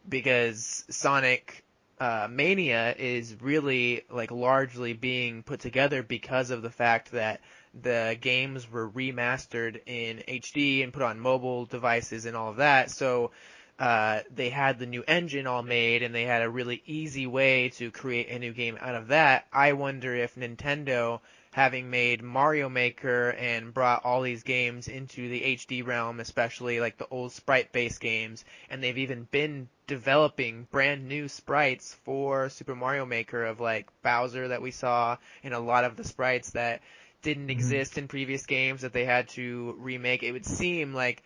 because Sonic Mania is really largely being put together because of the fact that the games were remastered in HD and put on mobile devices and all of that. So they had the new engine all made, and they had a really easy way to create a new game out of that. I wonder if Nintendo, having made Mario Maker and brought all these games into the HD realm, especially the old sprite-based games, and they've even been developing brand new sprites for Super Mario Maker of Bowser that we saw, and a lot of the sprites that didn't exist in previous games that they had to remake. It would seem like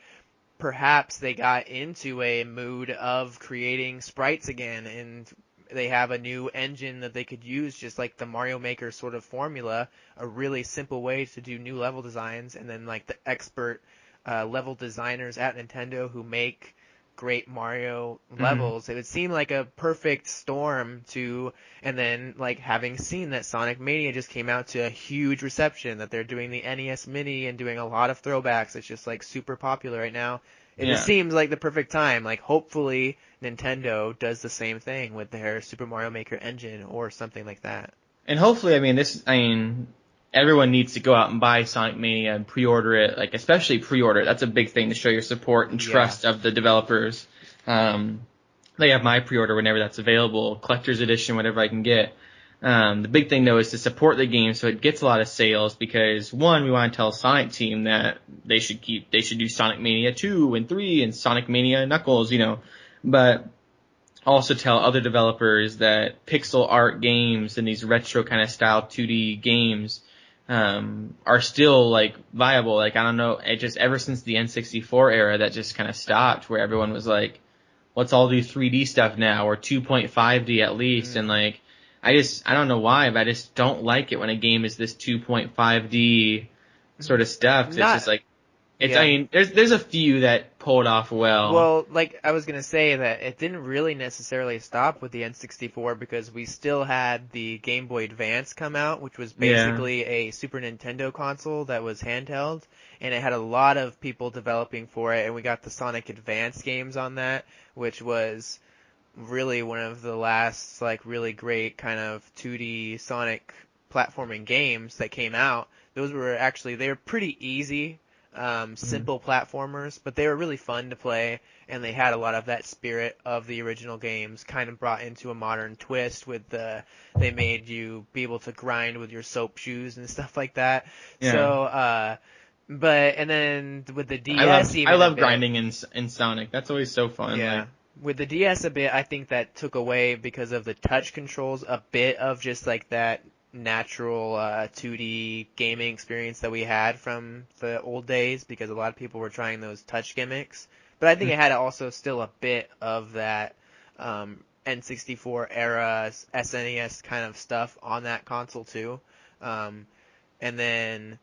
perhaps they got into a mood of creating sprites again, and they have a new engine that they could use, just like the Mario Maker sort of formula, a really simple way to do new level designs, and then like the expert level designers at Nintendo who make great Mario levels. It would seem like a perfect storm to, and then like having seen that Sonic Mania just came out to a huge reception, that they're doing the NES Mini and doing a lot of throwbacks. It's just like super popular right now. It just seems like the perfect time. Like hopefully Nintendo does the same thing with their Super Mario Maker engine or something like that. And hopefully, everyone needs to go out and buy Sonic Mania and pre-order it, like especially pre-order it. That's a big thing to show your support and trust of the developers. They have my pre-order whenever that's available, collector's edition, whatever I can get. The big thing though is to support the game so it gets a lot of sales, because one, we want to tell Sonic Team that they should do Sonic Mania 2 and 3 and Sonic Mania Knuckles, but also tell other developers that pixel art games and these retro kind of style 2D games are still like viable. Like, I don't know, it just ever since the N64 era that just kind of stopped, where everyone was like, let's all do 3D stuff now, or 2.5D at least. And like, I don't know why, but I just don't like it when a game is this 2.5D sort of stuff. It's just like, there's a few that pulled off well. Well, like I was gonna say that it didn't really necessarily stop with the N64, because we still had the Game Boy Advance come out, which was basically a Super Nintendo console that was handheld, and it had a lot of people developing for it, and we got the Sonic Advance games on that, which was really one of the last like really great kind of 2D Sonic platforming games that came out. Those were they were pretty easy. Simple platformers, but they were really fun to play, and they had a lot of that spirit of the original games kind of brought into a modern twist with they made you be able to grind with your soap shoes and stuff like that. So, and then with the DS, I love grinding in Sonic. That's always so fun. Yeah. Like, with the DS a bit, I think that took away, because of the touch controls, a bit of just like that natural 2D gaming experience that we had from the old days, because a lot of people were trying those touch gimmicks. But I think it had also still a bit of that N64 era SNES kind of stuff on that console too. And then,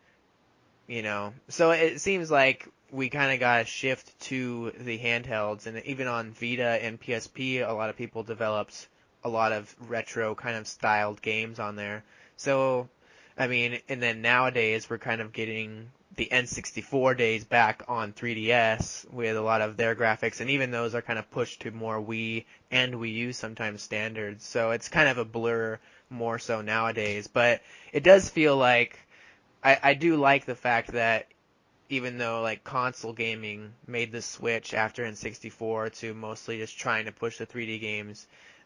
so it seems like we kind of got a shift to the handhelds, and even on Vita and PSP, a lot of people developed a lot of retro kind of styled games on there. So, and then nowadays we're kind of getting the N64 days back on 3DS with a lot of their graphics, and even those are kind of pushed to more Wii and Wii U sometimes standards. So it's kind of a blur more so nowadays, but it does feel like, I do like the fact that even though like console gaming made the switch after N64 to mostly just trying to push the 3D games,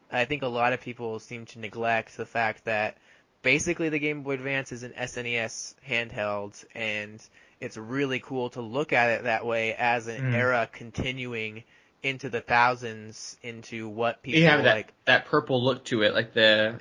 I think a lot of people seem to neglect the fact that basically the Game Boy Advance is an SNES handheld, and it's really cool to look at it that way as an era continuing into the thousands, into what people like. That purple look to it, like the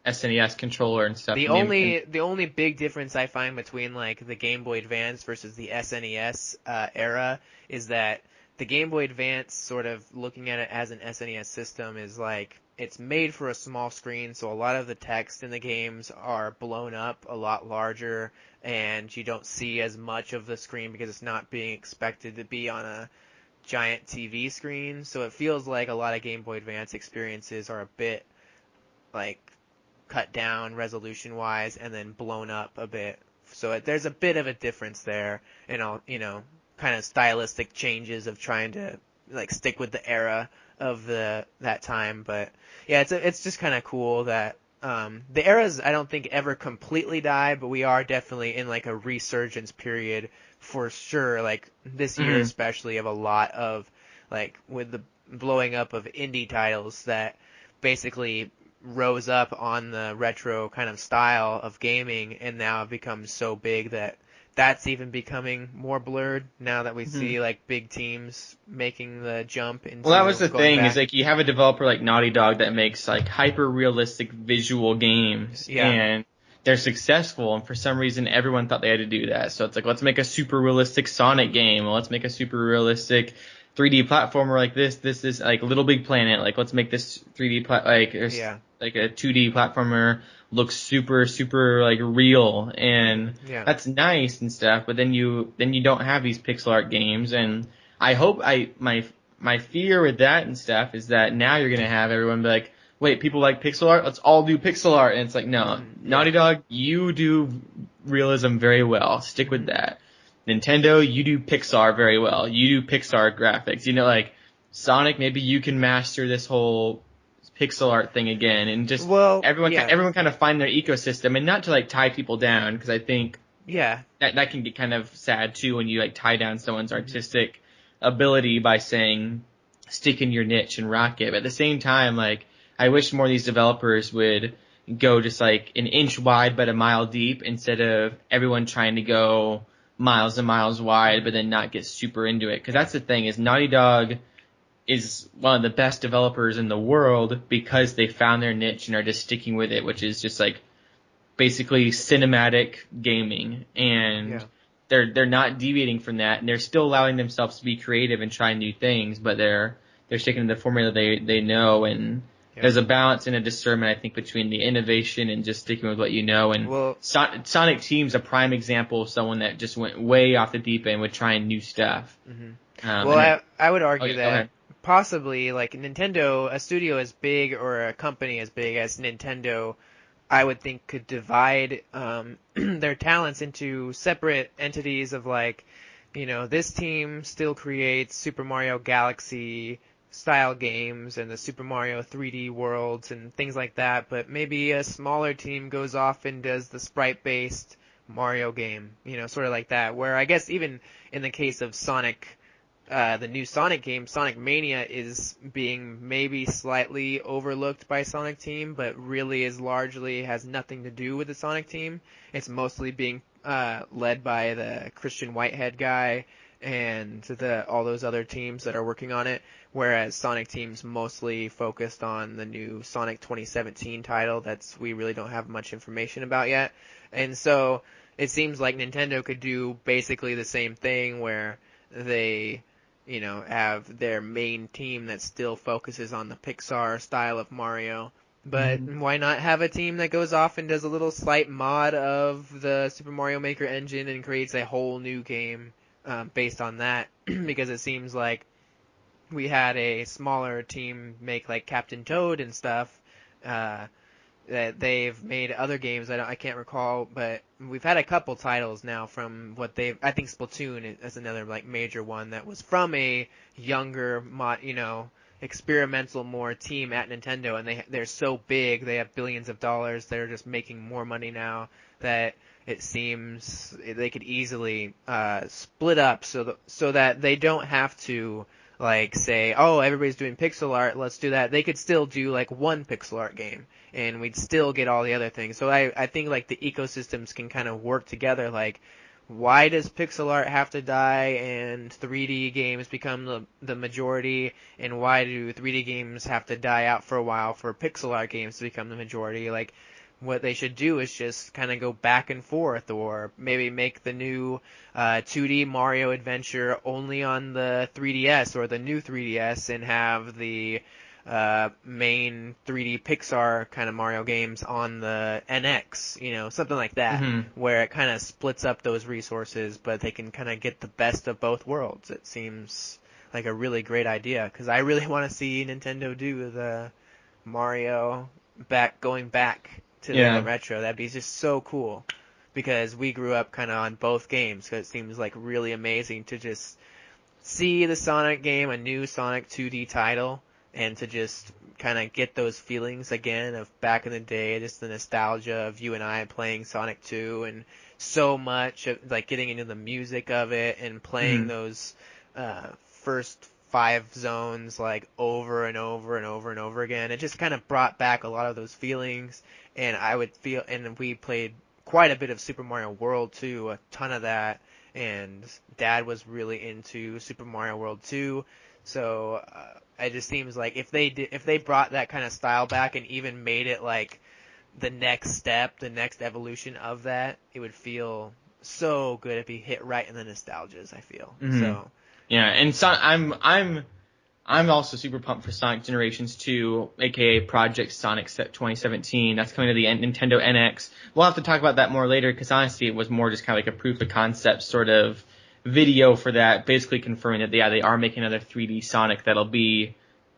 SNES controller and stuff. The only big difference I find between like the Game Boy Advance versus the SNES era is that the Game Boy Advance, sort of looking at it as an SNES system, is like, it's made for a small screen, so a lot of the text in the games are blown up a lot larger, and you don't see as much of the screen because it's not being expected to be on a giant TV screen. So it feels like a lot of Game Boy Advance experiences are a bit like cut down resolution-wise and then blown up a bit. So there's a bit of a difference there, and kind of stylistic changes of trying to like stick with the era of that time. But yeah, it's just kind of cool that the eras, I don't think, ever completely die, but we are definitely in like a resurgence period for sure, like this year especially, of a lot of like with the blowing up of indie titles that basically rose up on the retro kind of style of gaming, and now have become so big that that's even becoming more blurred now that we see like big teams making the jump into. Well, that was the thing, back. is like you have a developer like Naughty Dog that makes like hyper realistic visual games, and they're successful, and for some reason everyone thought they had to do that. So it's like, let's make a super realistic Sonic game. Let's make a super realistic 3D platformer like this. This is like Little Big Planet. Like, let's make this 3D Yeah. like a 2D platformer look super like real, and Yeah. that's nice and stuff. But then you don't have these pixel art games, and I hope my fear with that and stuff is that now you're gonna have everyone be like, wait, people like pixel art? Let's all do pixel art. And it's like, no, Yeah. Naughty Dog, you do realism very well. Stick with that. Nintendo, you do Pixar very well. You do Pixar graphics. You know, like, Sonic, maybe you can master this whole pixel art thing again, and just Well, everyone yeah. everyone kind of find their ecosystem, and not to like tie people down, because I think Yeah. that can get kind of sad too when you like tie down someone's artistic ability by saying stick in your niche and rock it. But at the same time, like, I wish more of these developers would go just like an inch wide but a mile deep, instead of everyone trying to go miles and miles wide but then not get super into it. Because that's the thing, is Naughty Dog is one of the best developers in the world because they found their niche and are just sticking with it, which is just like basically cinematic gaming, and Yeah. they're not deviating from that, and they're still allowing themselves to be creative and try new things, but they're sticking to the formula they know, and Yeah. there's a balance and a discernment, I think, between the innovation and just sticking with what you know. And Well, Sonic Team's a prime example of someone that just went way off the deep end with trying new stuff. well, And I would oh, argue yeah, go that ahead. possibly like Nintendo, a studio as big or a company as big as Nintendo, I would think could divide their talents into separate entities of like, this team still creates Super Mario Galaxy style games and the Super Mario 3D worlds and things like that, but maybe a smaller team goes off and does the sprite-based Mario game, sort of like that, where I guess even in the case of Sonic, the new Sonic game, Sonic Mania, is being maybe slightly overlooked by Sonic Team, but really is largely has nothing to do with the Sonic Team. It's mostly being led by the Christian Whitehead guy and all those other teams that are working on it, whereas Sonic Team's mostly focused on the new Sonic 2017 title we really don't have much information about yet. And so it seems like Nintendo could do basically the same thing where they have their main team that still focuses on the Pixar style of Mario. But why not have a team that goes off and does a little slight mod of the Super Mario Maker engine and creates a whole new game based on that? Because it seems like we had a smaller team make like Captain Toad and stuff. That they've made other games. I can't recall, but we've had a couple titles now from what they've. I think Splatoon is another like major one that was from a younger, experimental more team at Nintendo, and they're so big. They have billions of dollars. They're just making more money now that it seems they could easily split up so that they don't have to like say, oh, everybody's doing pixel art, let's do that. They could still do like one pixel art game, and we'd still get all the other things. So I think like the ecosystems can kind of work together. Like, why does pixel art have to die and 3D games become the majority, and why do 3D games have to die out for a while for pixel art games to become the majority? Like, what they should do is just kind of go back and forth, or maybe make the new 2D Mario adventure only on the 3DS or the new 3DS, and have the main 3D Pixar kind of Mario games on the NX, something like that, where it kind of splits up those resources, but they can kind of get the best of both worlds. It seems like a really great idea, because I really want to see Nintendo do the Mario going back to the retro. That'd be just so cool, because we grew up kind of on both games, because it seems like really amazing to just see the Sonic game, a new Sonic 2D title, and to just kind of get those feelings again of back in the day, just the nostalgia of you and I playing Sonic 2, and so much of, like, getting into the music of it and playing those first 5 zones like over and over and over and over again. It just kind of brought back a lot of those feelings, and we played quite a bit of Super Mario World too, a ton of that, and Dad was really into Super Mario World 2, so it just seems like if they brought that kind of style back and even made it like the next step, the next evolution of that, it would feel so good if he hit right in the nostalgias, I feel. Mm-hmm. So Yeah, and so I'm also super pumped for Sonic Generations 2, aka Project Sonic 2017. That's coming to the Nintendo NX. We'll have to talk about that more later, because honestly it was more just kind of like a proof of concept sort of video for that, basically confirming that, yeah, they are making another 3D Sonic that'll be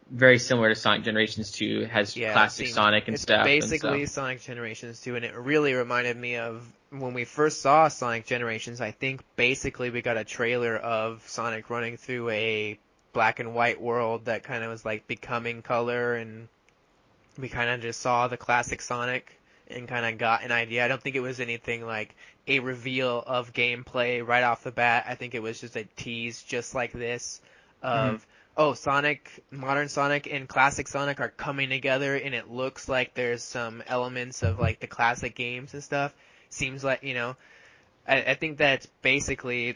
very similar to Sonic Generations 2, has yeah, classic Sonic and it's stuff, and so. basically Sonic Generations 2, and it really reminded me of when we first saw Sonic Generations. I think basically we got a trailer of Sonic running through a black and white world that kind of was like becoming color, and we kind of just saw the classic Sonic and kind of got an idea. I don't think it was anything like a reveal of gameplay right off the bat. I think it was just a tease just like this of, oh, Sonic, modern Sonic and classic Sonic are coming together, and it looks like there's some elements of like the classic games and stuff. Seems like, I think that's basically,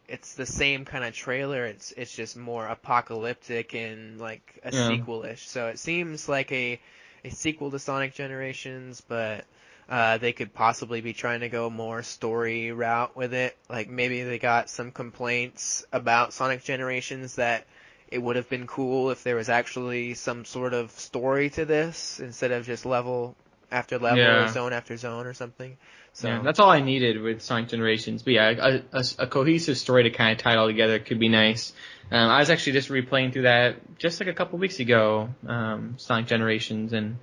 it's the same kind of trailer. It's just more apocalyptic and like a Yeah. sequel-ish. So it seems like a sequel to Sonic Generations, but they could possibly be trying to go more story route with it. Like maybe they got some complaints about Sonic Generations that it would have been cool if there was actually some sort of story to this instead of just level after level or zone after zone or something. So yeah, that's all I needed with Sonic Generations. But yeah, a cohesive story to kind of tie it all together could be nice. I was actually just replaying through that just like a couple weeks ago, Sonic Generations, and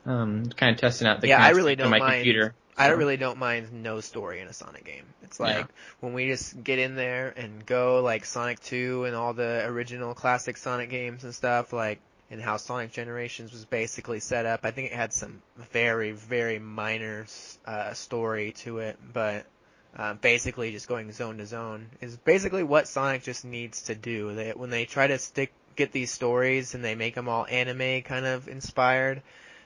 kind of testing out the yeah, I kind of really stuff on don't my mind. computer. I So, really don't mind no story in a Sonic game. It's like yeah. when we just get in there and go like Sonic 2 and all the original classic Sonic games and stuff, like, and how Sonic Generations was basically set up. I think it had some very, very minor story to it, but basically just going zone to zone is basically what Sonic just needs to do. When they try to get these stories and they make them all anime kind of inspired,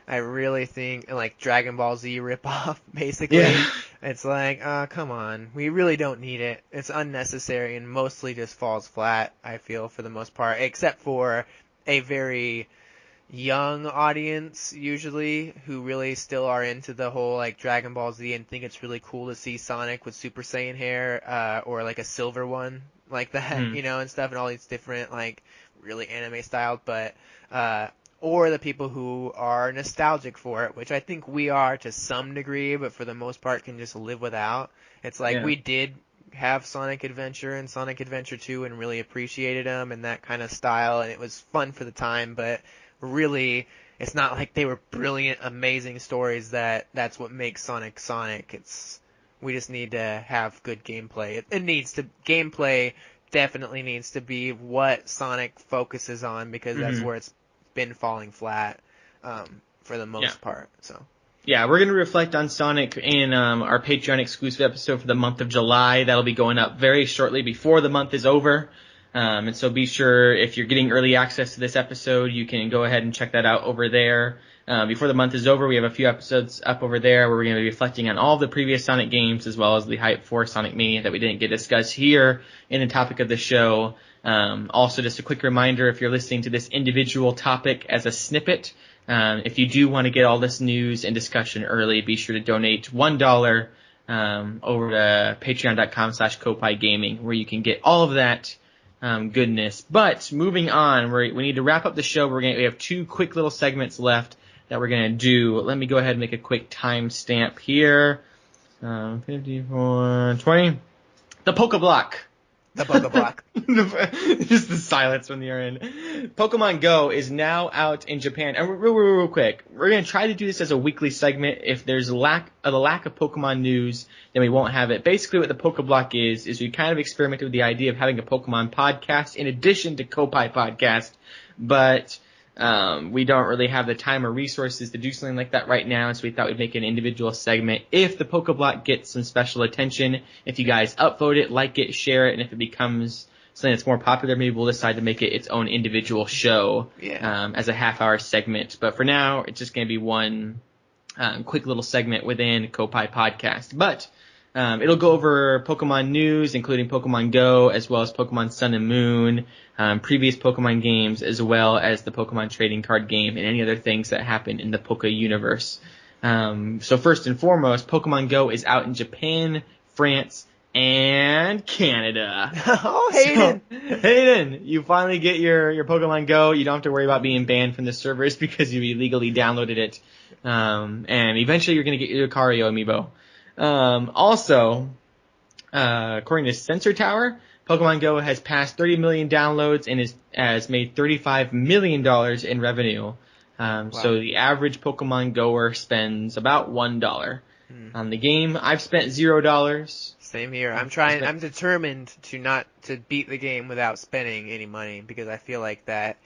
I really think, like Dragon Ball Z ripoff, basically. Yeah. It's like, come on. We really don't need it. It's unnecessary and mostly just falls flat, I feel, for the most part, except for a very young audience, usually, who really still are into the whole, like, Dragon Ball Z and think it's really cool to see Sonic with Super Saiyan hair, or, like, a silver one like that, and stuff, and all these different, like, really anime styled, but, or the people who are nostalgic for it, which I think we are to some degree, but for the most part can just live without. It's like we did have Sonic Adventure and Sonic Adventure 2 and really appreciated them and that kind of style, and it was fun for the time, but really it's not like they were brilliant, amazing stories that's what makes Sonic Sonic. We just need to have good gameplay. Gameplay definitely needs to be what Sonic focuses on, because that's where it's been falling flat for the most part. So yeah, we're going to reflect on Sonic in our Patreon exclusive episode for the month of July. That'll be going up very shortly before the month is over. And so be sure, if you're getting early access to this episode, you can go ahead and check that out over there. Before the month is over, we have a few episodes up over there where we're going to be reflecting on all of the previous Sonic games, as well as the hype for Sonic Mania that we didn't get discussed here in the topic of the show. Also, just a quick reminder, if you're listening to this individual topic as a snippet, if you do want to get all this news and discussion early, be sure to donate $1 over to patreon.com/Koppai Gaming, where you can get all of that goodness. But moving on, we need to wrap up the show. We have two quick little segments left that we're going to do. Let me go ahead and make a quick timestamp here. 54:20. The Poke Block. the Poke Block. Just the silence when you're in. Pokemon Go is now out in Japan. And real quick, we're going to try to do this as a weekly segment. If there's a lack of Pokemon news, then we won't have it. Basically what the Poke Block is we kind of experimented with the idea of having a Pokemon podcast in addition to Koppai Podcast. But we don't really have the time or resources to do something like that right now, so we thought we'd make an individual segment. If the Pokeblock gets some special attention, if you guys upvote it, like it, share it, and if it becomes something that's more popular, maybe we'll decide to make it its own individual show as a half-hour segment. But for now, it's just going to be one quick little segment within Koppai Podcast. But it'll go over Pokemon news, including Pokemon Go, as well as Pokemon Sun and Moon, previous Pokemon games, as well as the Pokemon trading card game, and any other things that happen in the Poke universe. So first and foremost, Pokemon Go is out in Japan, France, and Canada. Oh, So, Hayden! Hayden, you finally get your Pokemon Go. You don't have to worry about being banned from the servers because you illegally downloaded it. And eventually you're going to get your Lucario amiibo. Also, according to Sensor Tower, Pokemon Go has passed 30 million downloads and has made $35 million in revenue. Wow. So the average Pokemon Goer spends about $1 on the game. I've spent $0. Same here. I'm determined to beat the game without spending any money, because I feel like that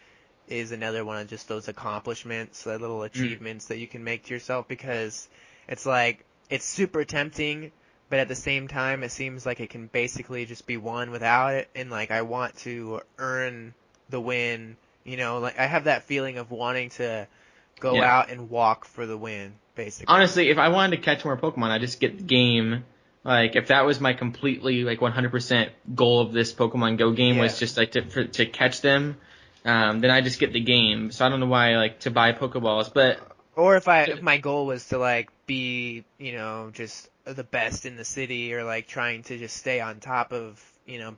is another one of just those accomplishments, the little achievements that you can make to yourself, because it's like, it's super tempting, but at the same time, it seems like it can basically just be won without it, and like, I want to earn the win, like, I have that feeling of wanting to go out and walk for the win, basically. Honestly, if I wanted to catch more Pokemon, I'd just get the game. Like, if that was my completely, 100% goal of this Pokemon Go game was just, to catch them, then I just get the game. So I don't know why, to buy Pokeballs, but... Or if my goal was to, be, just the best in the city, or, trying to just stay on top of,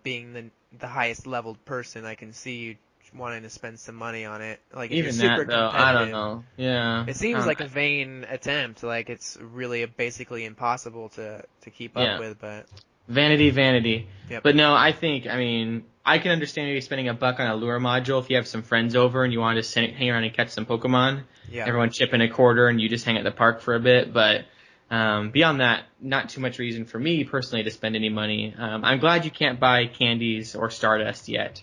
being the highest leveled person, I can see you wanting to spend some money on it. Like, if even you're super that, though, competitive. I don't know. Yeah. It seems like a vain attempt. Like, it's really basically impossible to keep up with, but... Vanity, vanity. Yep. But no, I mean, I can understand maybe spending $1 on a lure module if you have some friends over and you want to hang around and catch some Pokemon. Yeah. Everyone chip in a quarter and you just hang at the park for a bit. But beyond that, not too much reason for me personally to spend any money. I'm glad you can't buy candies or Stardust yet.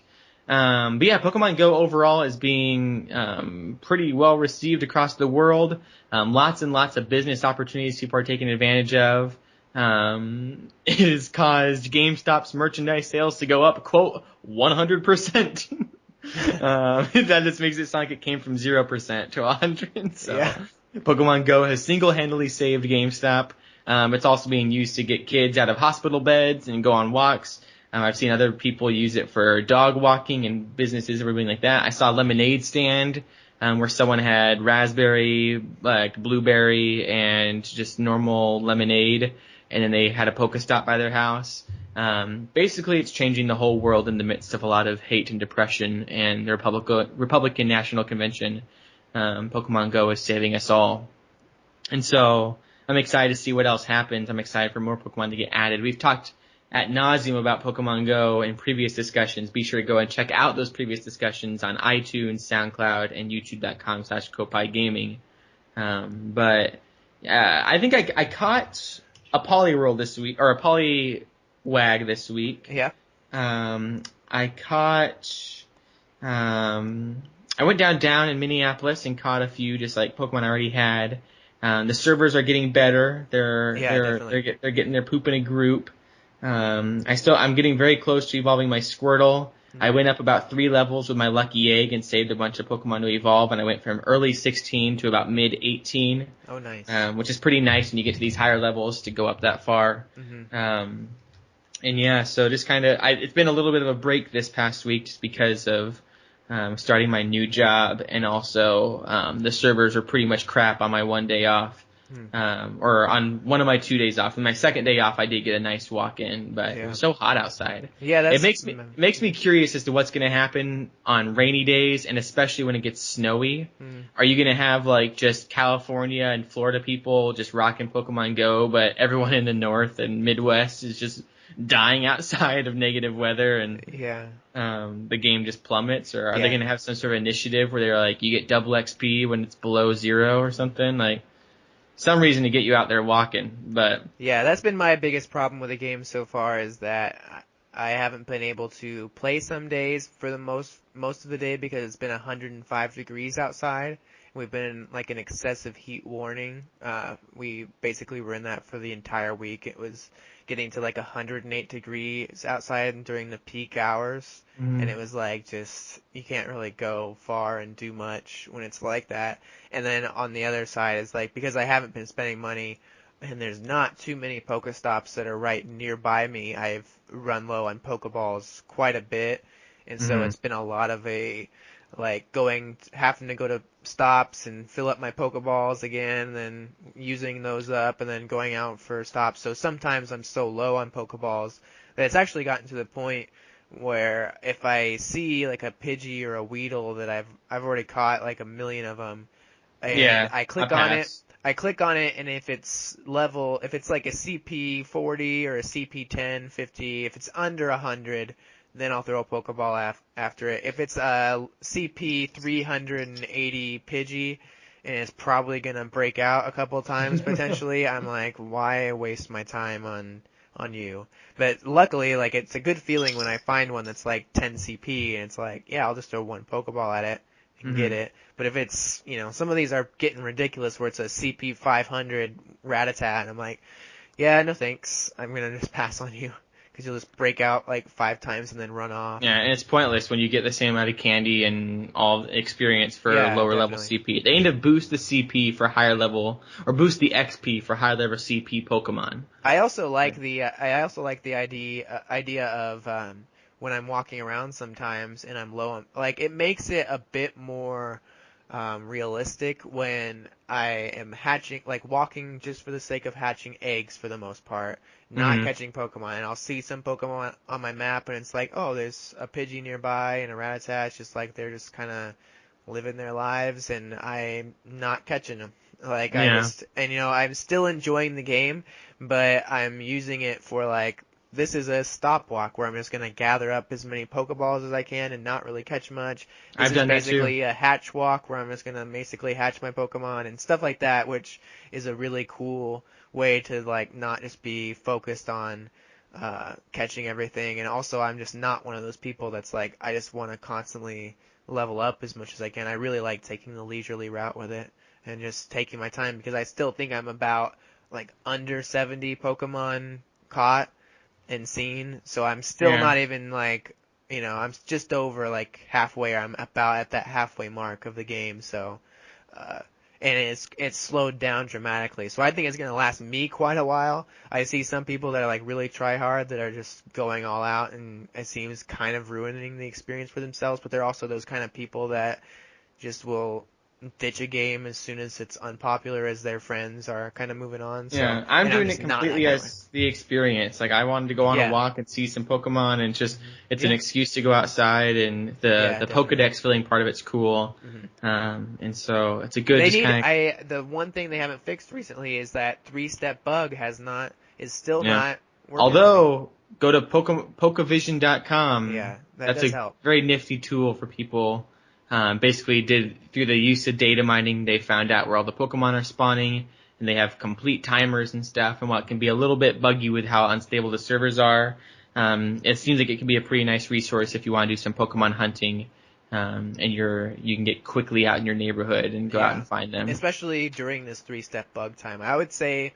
But yeah, Pokemon Go overall is being pretty well received across the world. Lots and lots of business opportunities people are taking advantage of. It has caused GameStop's merchandise sales to go up, quote, 100%. That just makes it sound like it came from 0% to 100. So yeah. Pokemon Go has single-handedly saved GameStop. It's also being used to get kids out of hospital beds and go on walks. I've seen other people use it for dog walking and businesses, everything like that. I saw a lemonade stand where someone had raspberry, blueberry, and just normal lemonade, and then they had a Pokestop by their house. Basically, it's changing the whole world in the midst of a lot of hate and depression, and the Republican National Convention. Pokemon Go is saving us all. And so I'm excited to see what else happens. I'm excited for more Pokemon to get added. We've talked at nauseum about Pokemon Go in previous discussions. Be sure to go and check out those previous discussions on iTunes, SoundCloud, and YouTube.com/Koppai Gaming. But I think I caught a Poliwhirl this week, or a Poliwag this week. Yeah. I caught, I went down in Minneapolis and caught a few just Pokemon I already had. The servers are getting better. They're getting their poop in a group. I'm getting very close to evolving my Squirtle. Mm-hmm. I went up about 3 levels with my Lucky Egg and saved a bunch of Pokemon to evolve, and I went from early 16 to about mid 18. Oh, nice. Which is pretty nice when you get to these higher levels to go up that far. Mm-hmm. And yeah, so just it's been a little bit of a break this past week just because of starting my new job, and also the servers are pretty much crap on my one day off. Or on one of my 2 days off. And my second day off, I did get a nice walk in, but it was so hot outside. Yeah, it makes me curious as to what's going to happen on rainy days, and especially when it gets snowy. Are you going to have just California and Florida people just rocking Pokemon Go, but everyone in the North and Midwest is just dying outside of negative weather, and the game just plummets? Or are they going to have some sort of initiative where they're you get double XP when it's below 0 or something? Some reason to get you out there walking, but... Yeah, that's been my biggest problem with the game so far, is that I haven't been able to play some days for the most of the day because it's been 105 degrees outside. We've been in an excessive heat warning. We basically were in that for the entire week. It was getting to 108 degrees outside during the peak hours. And it was you can't really go far and do much when it's like that. And then on the other side is because I haven't been spending money and there's not too many Pokestops that are right nearby me, I've run low on Pokeballs quite a bit. And so it's been a lot of having to go to stops and fill up my Pokeballs again, and then using those up, and then going out for stops. So sometimes I'm so low on Pokeballs that it's actually gotten to the point where if I see like a Pidgey or a Weedle that I've already caught like a million of them, and Yeah, I I click on it, pass. and if it's like a CP 40 or a CP 10, 50, if it's under 100, then I'll throw a Pokeball after it. If it's a CP 380 Pidgey, and it's probably gonna break out a couple times potentially, I'm like, why waste my time on you? But luckily, like, it's a good feeling when I find one that's like 10 CP, and it's like, yeah, I'll just throw one Pokeball at it and get Hmm. it. But if it's, some of these are getting ridiculous where it's a CP 500 Rattata, and I'm like, yeah, no thanks. I'm gonna just pass on you. Because you'll just break out like 5 times and then run off. Yeah, and it's pointless when you get the same amount of candy and all the experience for Yeah, lower level definitely. CP. They need to boost the CP for higher level, or boost the XP for higher level CP Pokemon. I also like the idea of when I'm walking around sometimes and I'm low on, like, it makes it a bit more realistic when I am hatching, like walking just for the sake of hatching eggs for the most part, not Hmm. catching Pokemon. And I'll see some Pokemon on my map and it's like, oh, there's a Pidgey nearby and a Rattata. It's just like they're just kind of living their lives and I'm not catching them. Like, Yeah. I'm still enjoying the game, but I'm using it for like, this is a stopwalk where I'm just going to gather up as many Pokeballs as I can and not really catch much. This I've is done that too. basically a hatch walk where I'm just going to basically hatch my Pokemon and stuff like that, which is a really cool way to like not just be focused on catching everything. And also, I'm just not one of those people that's like, I just want to constantly level up as much as I can. I really like taking the leisurely route with it and just taking my time because I still think I'm about like under 70 Pokemon caught and seen, so I'm still Yeah. not even like, I'm just over like halfway, or I'm about at that halfway mark of the game, so, uh, and it's slowed down dramatically, so I think it's gonna last me quite a while. I see some people that are like really try hard that are just going all out, and it seems kind of ruining the experience for themselves, but they're also those kind of people that just will ditch a game as soon as it's unpopular as their friends are kind of moving on. So, Yeah, I'm and I'm doing it just not that completely kind of way. as the experience. Like I wanted to go on a Yeah. walk and see some Pokemon, and just it's an Yeah. excuse to go outside, and the Yeah, the definitely. Pokedex filling part of it's cool. hmm And so it's a good just kind of the one thing they haven't fixed recently is that 3-step bug is still yeah. not working for me. Although go to Pokevision.com, Yeah, that that's does a help. very nifty tool for people. Basically, did through the use of data mining, they found out where all the Pokemon are spawning, and they have complete timers and stuff. And while it can be a little bit buggy with how unstable the servers are, it seems like it can be a pretty nice resource if you want to do some Pokemon hunting, and you can get quickly out in your neighborhood and go out Yeah. and find them. Especially during this 3-step bug time. I would say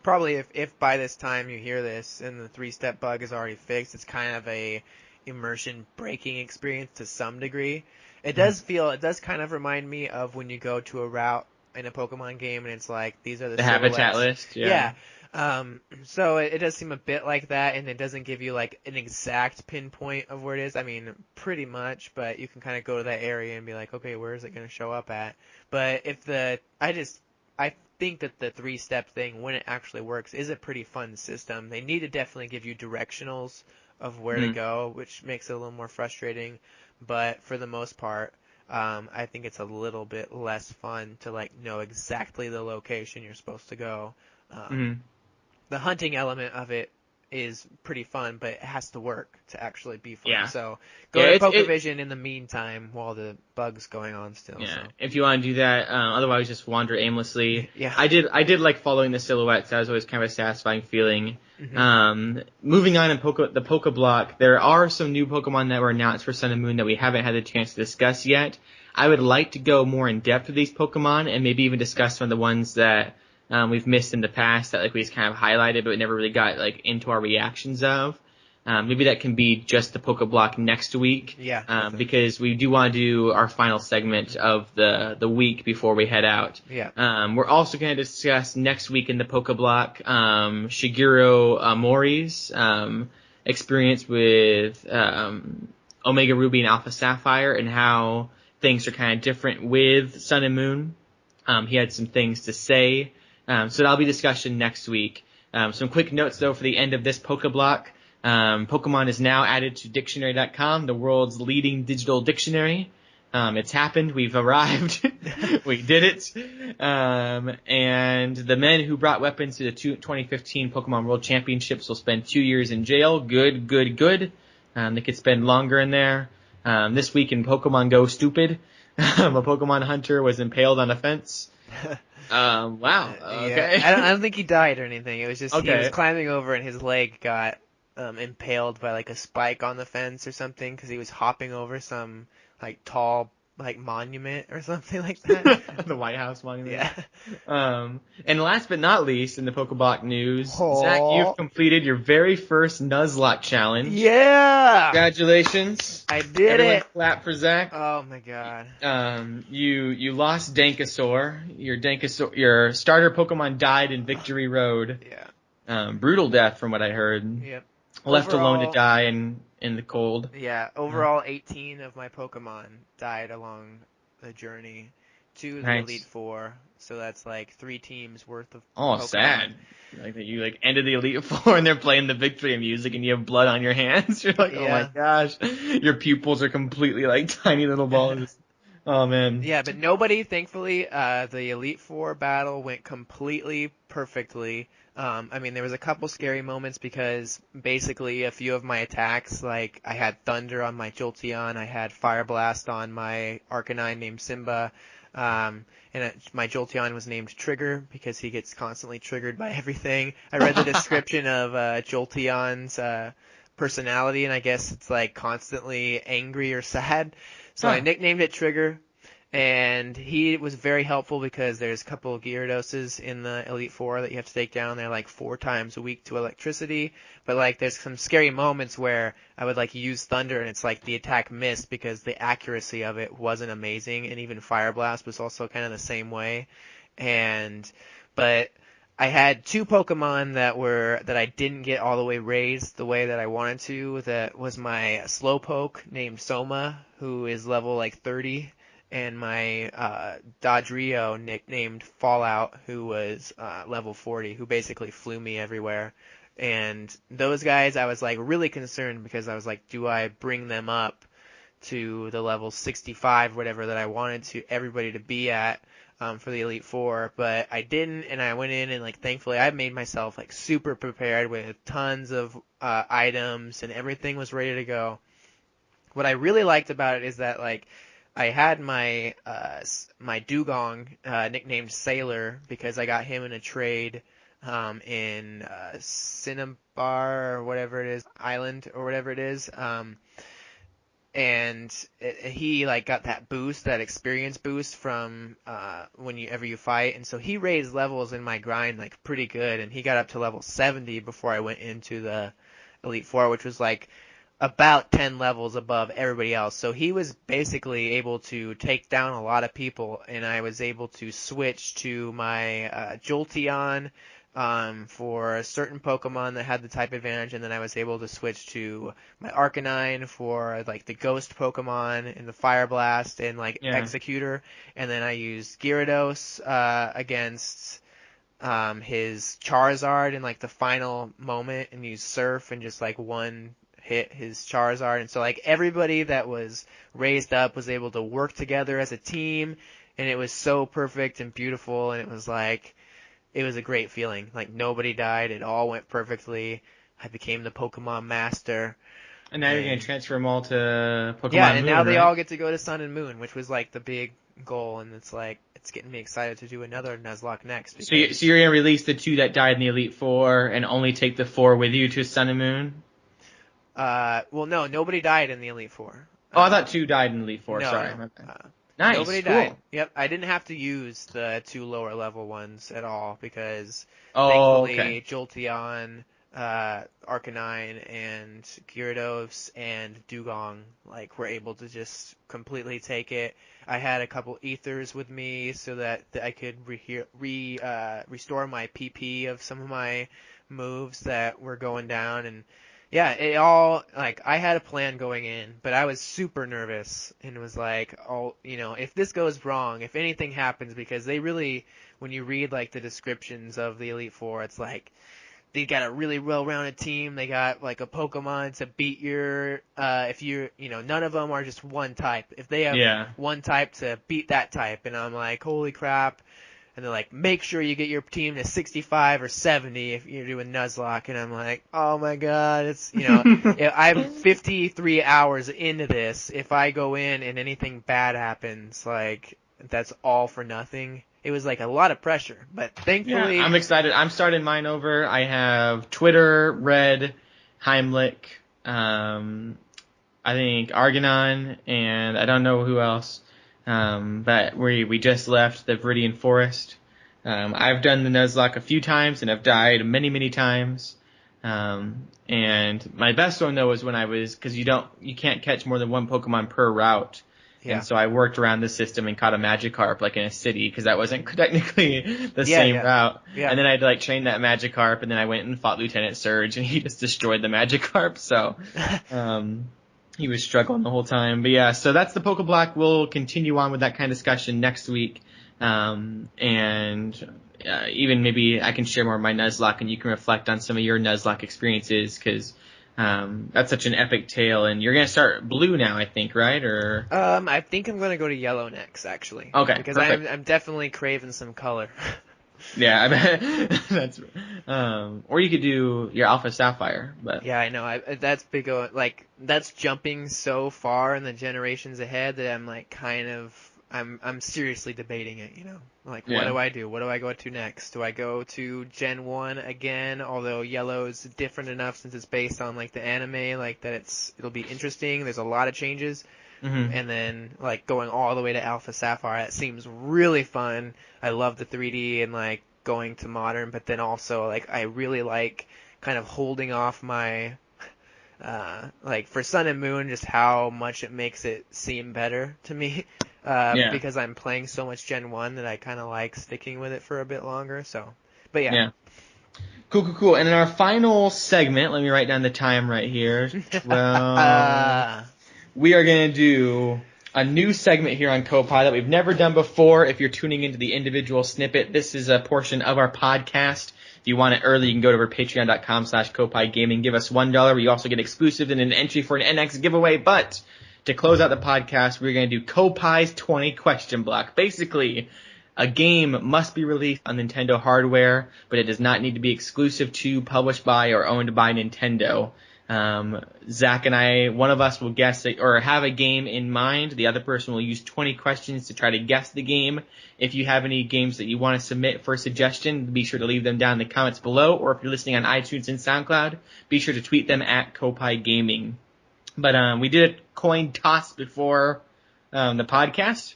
probably if by this time you hear this and the 3-step bug is already fixed, it's kind of a immersion breaking experience to some degree. It does kind of remind me of when you go to a route in a Pokemon game and it's like, these are the The habitat silhouettes. list, yeah. Yeah. So it does seem a bit like that, and it doesn't give you like an exact pinpoint of where it is. I mean, pretty much, but you can kind of go to that area and be like, okay, where is it going to show up at? But I think that the 3-step thing, when it actually works, is a pretty fun system. They need to definitely give you directionals of where to Mm. go, which makes it a little more frustrating. But for the most part, I think it's a little bit less fun to like know exactly the location you're supposed to go. Um, Mm. the hunting element of it is pretty fun, but it has to work to actually be fun. Yeah. So Yeah, go to it Pokevision in the meantime while the bug's going on still. Yeah, So if you want to do that, otherwise just wander aimlessly. yeah. I did like following the silhouettes. That was always kind of a satisfying feeling. hmm Moving on in the Poke Block, there are some new Pokemon that were announced for Sun and Moon that we haven't had the chance to discuss yet. I would like to go more in depth with these Pokemon and maybe even discuss some of the ones that we've missed in the past that like we just kind of highlighted but we never really got like into our reactions of. Maybe that can be just the Poke Block next week, Yeah, definitely. because we do want to do our final segment of the week before we head out. Yeah. We're also going to discuss next week in the Poke Block Shigeru Mori's experience with Omega Ruby and Alpha Sapphire and how things are kind of different with Sun and Moon. He had some things to say. So that'll be discussion next week. Some quick notes though for the end of this Pokeblock. Pokemon is now added to Dictionary.com, the world's leading digital dictionary. It's happened. We've arrived. We did it. And the men who brought weapons to the 2015 Pokemon World Championships will spend 2 years in jail. Good. They could spend longer in there. This week in Pokemon Go Stupid, a Pokemon hunter was impaled on a fence. Wow. Okay. Yeah. I don't think he died or anything. It was just he was Okay. climbing over and his leg got impaled by like a spike on the fence or something because he was hopping over some like tall like monument or something like that. The White House monument. Yeah. And last but not least in the Pokeblock news, Oh. Zach, you've completed your very first Nuzlocke challenge. Yeah. Congratulations. I did Everyone it. clap for Zach. Oh my god. You lost Dankasaur. Your starter Pokemon died in Victory Road. Yeah. Brutal death from what I heard. Yep. Left alone to Overall- die in the cold. Yeah, overall 18 of my Pokemon died along the journey to the Nice. Elite Four, so that's like 3 teams worth of Oh, Pokemon. sad. Like that you like ended the Elite Four and they're playing the victory music and you have blood on your hands. You're like, oh my Yeah. gosh. Your pupils are completely like tiny little balls. Oh man. Yeah, but nobody, thankfully, the Elite Four battle went completely perfectly. I mean, there was a couple scary moments because basically a few of my attacks, like I had Thunder on my Jolteon, I had Fire Blast on my Arcanine named Simba, my Jolteon was named Trigger because he gets constantly triggered by everything. I read the description of Jolteon's personality, and I guess it's like constantly angry or sad. So I nicknamed it Trigger. And he was very helpful because there's a couple of Gyarados in the Elite Four that you have to take down. They're like 4 times a week to electricity. But like there's some scary moments where I would like use Thunder and it's like the attack missed because the accuracy of it wasn't amazing. And even Fire Blast was also kind of the same way. But I had 2 Pokemon that I didn't get all the way raised the way that I wanted to. That was my Slowpoke named Soma, who is level like 30. And my Dodrio nicknamed Fallout, who was level 40, who basically flew me everywhere. And those guys, I was like really concerned because I was like, do I bring them up to the level 65, whatever that I wanted everybody to be at for the Elite Four? But I didn't, and I went in and like thankfully I made myself like super prepared with tons of items and everything was ready to go. What I really liked about it is that like I had my Dugong nicknamed Sailor because I got him in a trade in Cinnabar or whatever it is, Island or whatever it is. He like got that boost, that experience boost from whenever you fight, and so he raised levels in my grind like pretty good, and he got up to level 70 before I went into the Elite Four, which was like about 10 levels above everybody else. So he was basically able to take down a lot of people, and I was able to switch to my Jolteon for a certain Pokemon that had the type advantage, and then I was able to switch to my Arcanine for like the Ghost Pokemon and the Fire Blast and like Executor, and then I used Gyarados against his Charizard in like the final moment and used Surf and just like hit his Charizard, and so like everybody that was raised up was able to work together as a team, and it was so perfect and beautiful, and it was a great feeling. Like nobody died, it all went perfectly. I became the Pokemon Master. And now you're going to transfer them all to Pokemon Yeah, and Moon, now they right? all get to go to Sun and Moon, which was like the big goal, and it's getting me excited to do another Nuzlocke next. So you're going to release the 2 that died in the Elite Four and only take the 4 with you to Sun and Moon? Well, no, nobody died in the Elite Four. Oh, I thought 2 died in the Elite Four. No, Sorry. no. Nice. Nobody cool. died. Yep, I didn't have to use the 2 lower level ones at all because thankfully Jolteon, Arcanine, and Gyarados and Dugong were able to just completely take it. I had a couple ethers with me so that I could restore my PP of some of my moves that were going down, and Yeah, it all, like, I had a plan going in, but I was super nervous and was like, oh, if this goes wrong, if anything happens, because they really, when you read, like, the descriptions of the Elite Four, it's like, they got a really well-rounded team. They got like a Pokemon to beat if none of them are just one type. If they have Yeah. one type to beat that type, and I'm like, holy crap. And they're like, make sure you get your team to 65 or 70 if you're doing Nuzlocke. And I'm like, oh my god, I'm 53 hours into this. If I go in and anything bad happens, like, that's all for nothing. It was like a lot of pressure, but Yeah, thankfully, I'm excited. I'm starting mine over. I have Twitter, Red, Heimlich, I think Argonon, and I don't know who else. But we just left the Viridian Forest. I've done the Nuzlocke a few times and I've died many, many times. And my best one though was when because you can't catch more than one Pokemon per route. yeah. And so I worked around the system and caught a Magikarp like in a city because that wasn't technically the same Yeah. route. Yeah. And then I had to like train that Magikarp, and then I went and fought Lieutenant Surge and he just destroyed the Magikarp. So, he was struggling the whole time. But yeah, so that's the Pokeblock. We'll continue on with that kind of discussion next week. And even maybe I can share more of my Nuzlocke and you can reflect on some of your Nuzlocke experiences because that's such an epic tale. And you're going to start blue now, I think, right? Or I think I'm gonna go to yellow next, actually. okay, Because perfect. I'm definitely craving some color. Yeah, I bet that's or you could do your Alpha Sapphire, but Yeah, I know. That's big. Like, that's jumping so far in the generations ahead that I'm like I'm seriously debating it. Like, what yeah. do I do? What do I go to next? Do I go to Gen 1 again? Although Yellow is different enough since it's based on like the anime, like that it'll be interesting. There's a lot of changes. Mm-hmm. And then like going all the way to Alpha Sapphire, that seems really fun. I love the 3D and like going to modern, but then also like I really like kind of holding off my like for Sun and Moon, just how much it makes it seem better to me. Yeah. Because I'm playing so much Gen 1 that I kind of like sticking with it for a bit longer. So, but yeah. Yeah. Cool. And in our final segment, let me write down the time right here. 12. We are going to do a new segment here on Koppai that we've never done before. If you're tuning into the individual snippet, this is a portion of our podcast. If you want it early, you can go to our patreon.com/Koppai Gaming. Give us $1, where you also get exclusive and an entry for an NX giveaway. But to close out the podcast, we're going to do Koppai's 20 question block. Basically, a game must be released on Nintendo hardware, but it does not need to be exclusive to, published by, or owned by Nintendo. Zach and I, one of us will guess or have a game in mind. The other person will use 20 questions to try to guess the game. If you have any games that you want to submit for a suggestion, be sure to leave them down in the comments below. Or if you're listening on iTunes and SoundCloud, be sure to tweet them at Koppai Gaming. But we did a coin toss before the podcast.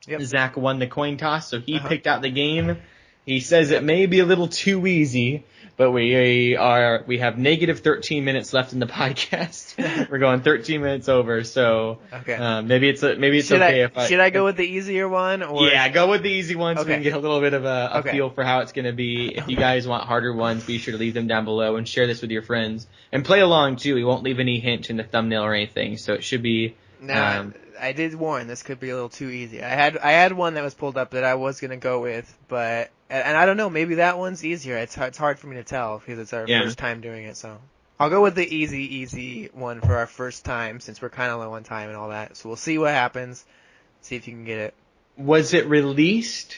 Yep. Zach won the coin toss, so he picked out the game. He says it may be a little too easy, but we have negative 13 minutes left in the podcast. We're going 13 minutes over, so Okay. maybe it's okay if should I go with the easier one, or yeah, go with the easy one so we Okay. can get a little bit of a Okay. feel for how it's going to be. If you guys want harder ones, be sure to leave them down below and share this with your friends and play along too. We won't leave any hint in the thumbnail or anything, so it should be. Now, I did warn this could be a little too easy. I had one that was pulled up that I was gonna go with, but and I don't know, maybe that one's easier. It's hard for me to tell because it's our first time doing it. So I'll go with the easy one for our first time since we're kind of low on time and all that. So we'll see what happens. See if you can get it. Was it released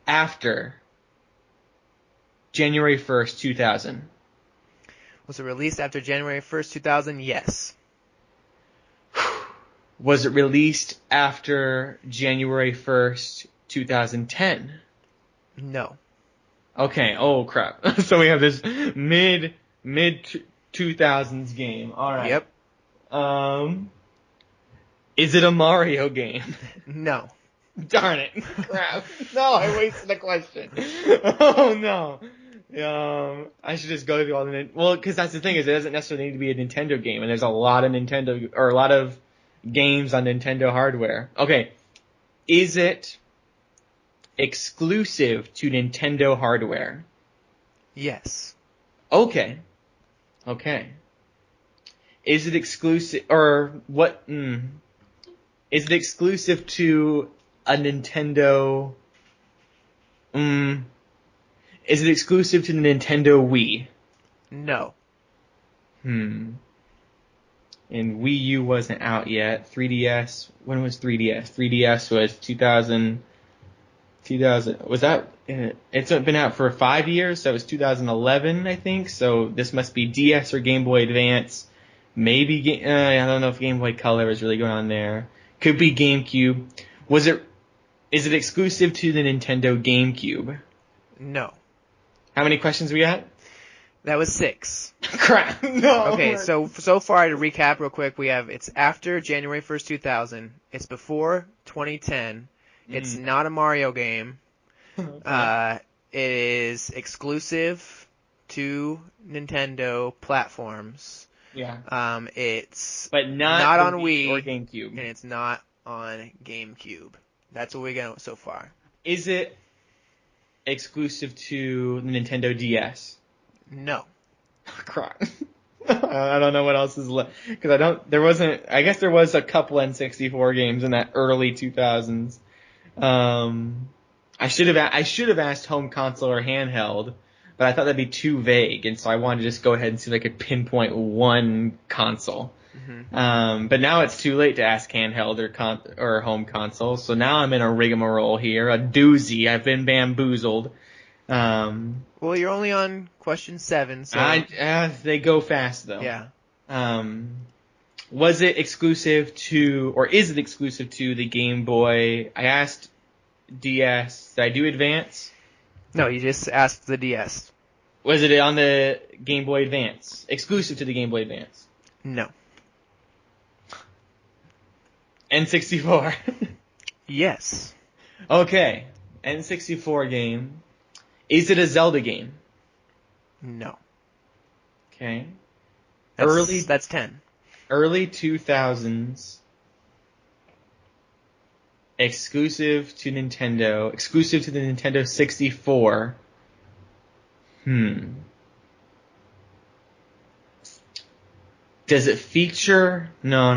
after January 1st, 2000? Was it released after January 1st, 2000? Yes. Was it released after January 1st, 2010? No. Okay, oh crap. So we have this mid 2000s game. Alright. Yep. Is it a Mario game? No. Darn it. Crap. No, I wasted the question. Oh no. I should just go through all the, well, cause that's the thing is it doesn't necessarily need to be a Nintendo game, and there's a lot of games on Nintendo hardware. Okay. Is it exclusive to Nintendo hardware? Yes. Okay. is it exclusive, or what, is it exclusive to a Nintendo, is it exclusive to the Nintendo Wii? No. And Wii U wasn't out yet. 3DS, when was 3DS? 3DS was 2000, was that, it's been out for 5 years, so it was 2011, I think, so this must be DS or Game Boy Advance. Maybe, I don't know if Game Boy Color is really going on there. Could be GameCube. Is it exclusive to the Nintendo GameCube? No. How many questions we got? That was 6. Crap. No. Okay, so far to recap real quick, it's after January 1st, 2000. It's before 2010. It's not a Mario game. Okay. It is exclusive to Nintendo platforms. Yeah. It's But not on the Wii or GameCube. and it's not on GameCube. That's what we got so far. Is it exclusive to the Nintendo DS? No. Crap. I don't know what else is left, because I guess there was a couple N64 games in that early 2000s. I should have asked home console or handheld, but I thought that'd be too vague, and so I wanted to just go ahead and see if I could pinpoint one console. But now it's too late to ask handheld or home console, so now I'm in a rigmarole here, a doozy. I've been bamboozled. Well, you're only on question 7, so they go fast though. yeah. Was it exclusive to, or is it exclusive to the Game Boy? I asked DS. Did I do Advance? No, you just asked the DS. Was it on the Game Boy Advance? Exclusive to the Game Boy Advance? No. N64. Yes. Okay. N64 game. Is it a Zelda game? No. Okay. That's 10. Early 2000s. Exclusive to the Nintendo 64. Does it feature? No.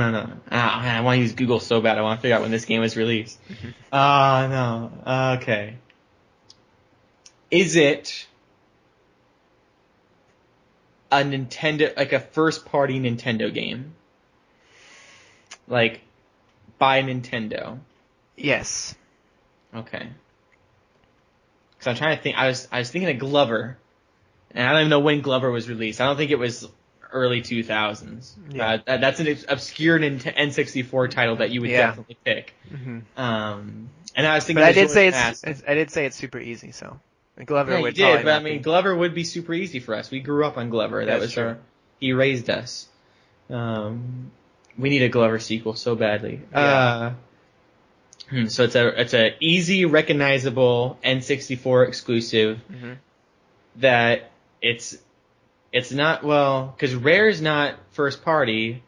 Ah, man, I want to use Google so bad. I want to figure out when this game was released. No. Okay. Is it a Nintendo, like a first-party Nintendo game? Like, by Nintendo? Yes. Okay. Because I'm trying to think. I was thinking of Glover, and I don't even know when Glover was released. I don't think it was early 2000s. Yeah. That's an obscure N64 title that you would definitely pick. Mm-hmm. And I was thinking, but I did say it's super easy. So Glover would. You did, but I mean, Glover would be super easy for us. We grew up on Glover. That was true. He raised us. We need a Glover sequel so badly. Yeah. So it's a easy, recognizable N64 exclusive that it's not, well, because Rare's not first party,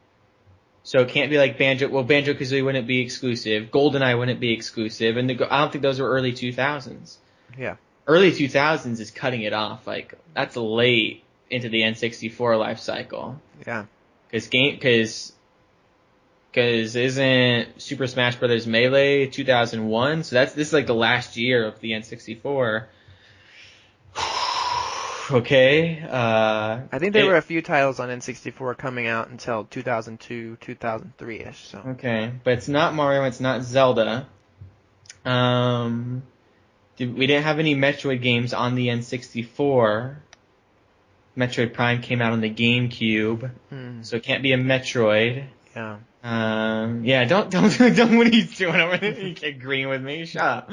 so it can't be like Banjo. Well, Banjo-Kazooie wouldn't be exclusive. GoldenEye wouldn't be exclusive, and I don't think those were early 2000s. Yeah. Early 2000s is cutting it off. Like, that's late into the N64 life cycle. Yeah. Because isn't Super Smash Bros. Melee 2001? So this is like the last year of the N64. Okay. I think there were a few titles on N64 coming out until 2002, 2003-ish. So. Okay, but it's not Mario. It's not Zelda. We didn't have any Metroid games on the N64. Metroid Prime came out on the GameCube, so it can't be a Metroid. Yeah. Don't what are you doing over there? You keep agreeing with me. Shut up.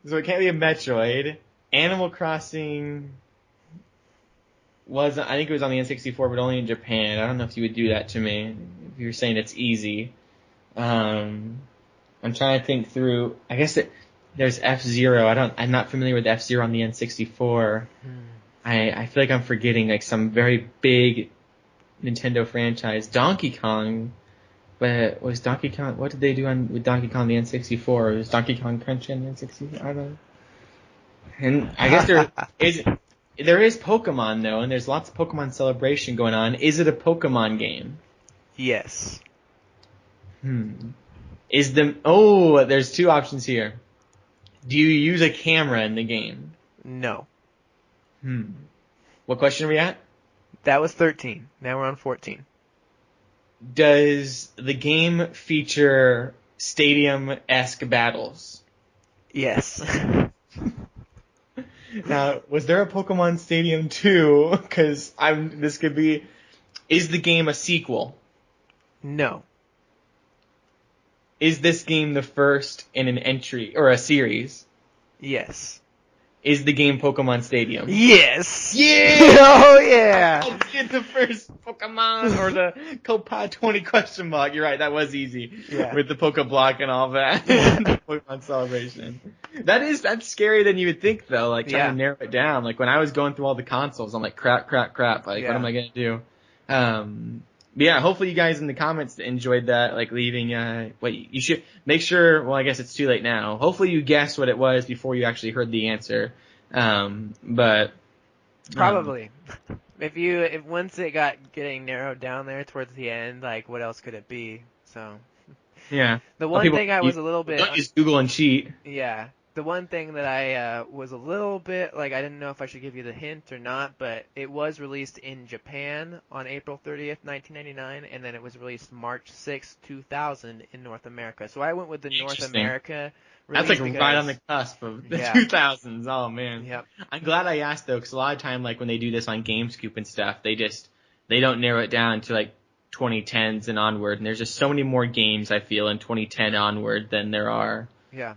So it can't be a Metroid. Animal Crossing I think it was on the N64, but only in Japan. I don't know if you would do that to me if you were saying it's easy. I'm trying to think through. I guess there's F-Zero. I'm not familiar with F-Zero on the N64. I feel like I'm forgetting like some very big Nintendo franchise. Donkey Kong. But was Donkey Kong, what did they do with Donkey Kong on the N64? Was Donkey Kong Crunch on the N64? I don't know. And I guess There is Pokemon though, and there's lots of Pokemon celebration going on. Is it a Pokemon game? Yes. There's two options here. Do you use a camera in the game? No. What question are we at? That was 13. Now we're on 14. Does the game feature stadium-esque battles? Yes. Now, was there a Pokemon Stadium 2? Because is the game a sequel? No. Is this game the first in an entry, or a series? Yes. Is the game Pokemon Stadium? Yes! Yeah! Oh, yeah! Let's get the first Pokemon, or the Koppai 20 question mark. You're right, that was easy. Yeah. With the Pokeblock and all that. The Pokemon Celebration. That's scarier than you would think, though, like, trying to narrow it down. Like, when I was going through all the consoles, I'm like, crap. Like, what am I gonna do? But yeah, hopefully you guys in the comments enjoyed that, like leaving, you should make sure, well, I guess it's too late now. Hopefully you guessed what it was before you actually heard the answer. Probably. If once it got getting narrowed down there towards the end, like, what else could it be? So. Yeah. The one thing I was a little bit. Don't use Google and cheat. Yeah. The one thing that I was a little bit, like, I didn't know if I should give you the hint or not, but it was released in Japan on April 30th, 1999, and then it was released March 6th, 2000 in North America. So I went with the North America release. That's like right on the cusp of the 2000s. Oh, man. Yep. I'm glad I asked, though, because a lot of time, like, when they do this on GameScoop and stuff, they don't narrow it down to, like, 2010s and onward, and there's just so many more games, I feel, in 2010 onward than there are